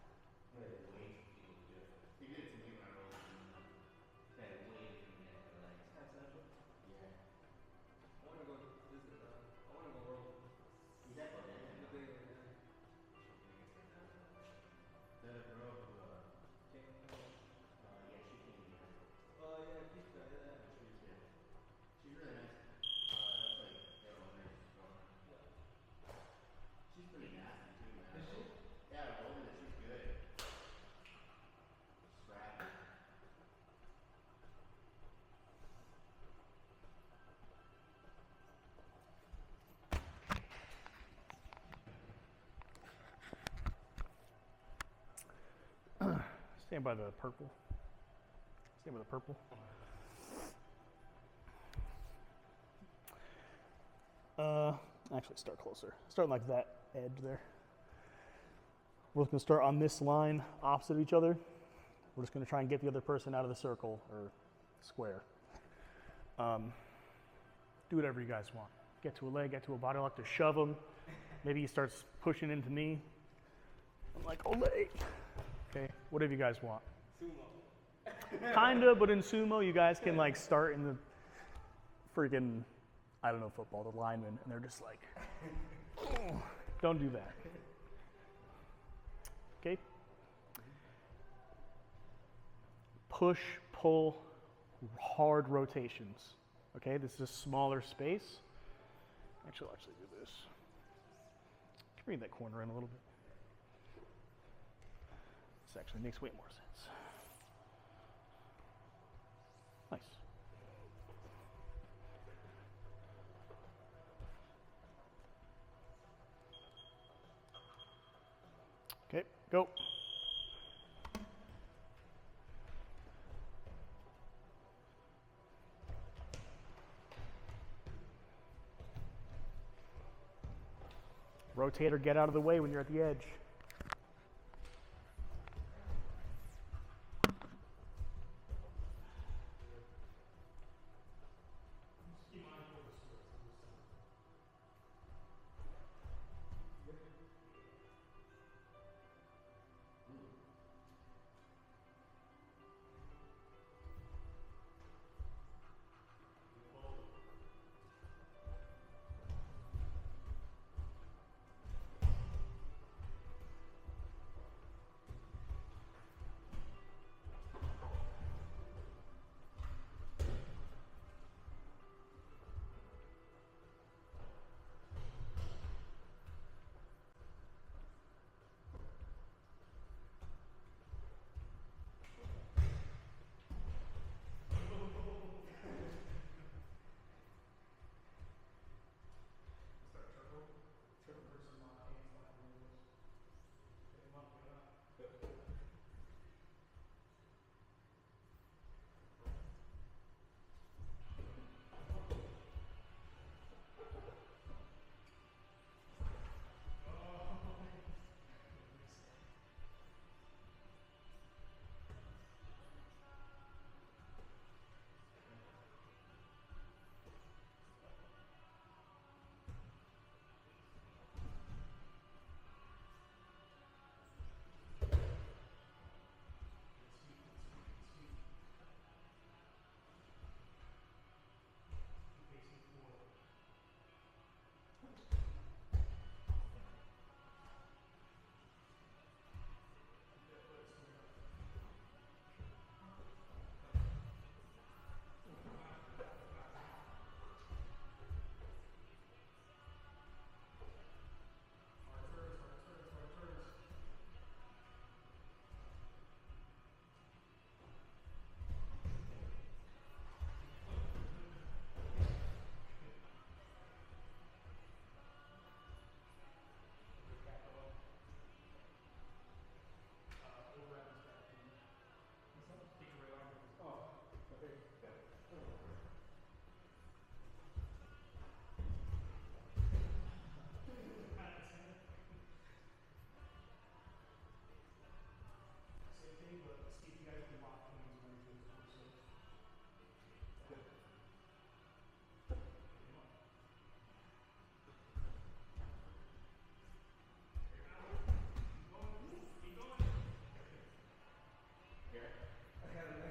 He like waits for people to do it. He did it to me when I rolled in the that waited for me to get the legs. That's central. Yeah. I want to go visit, I want to go world. He's at the end. The day, yeah. The girl who, Came, yeah, she came here. yeah, keep that, yeah. She's really nice. That's like their owner's girlfriend. Yeah. She's pretty nasty too, man. Is she? Yeah, I told her that she's good. Scrappy. Stand by the purple. Stand by the purple. Actually, start closer. Start like that edge there. We're just going to start on this line opposite each other. We're just going to try and get the other person out of the circle or square. Do whatever you guys want. Get to a leg, get to a body lock to shove them. Maybe he starts pushing into me. I'm like, Olay. Okay, whatever you guys want. Sumo. Kinda, but in sumo, you guys can like start in the freaking, I don't know, football, the linemen, and they're just like, oh, don't do that. Okay? Push, pull, hard rotations. Okay, this is a smaller space. Actually, I'll actually do this. Bring that corner in a little bit. This actually makes way more sense. Nice. Okay, go. Rotate or get out of the way when you're at the edge. I got a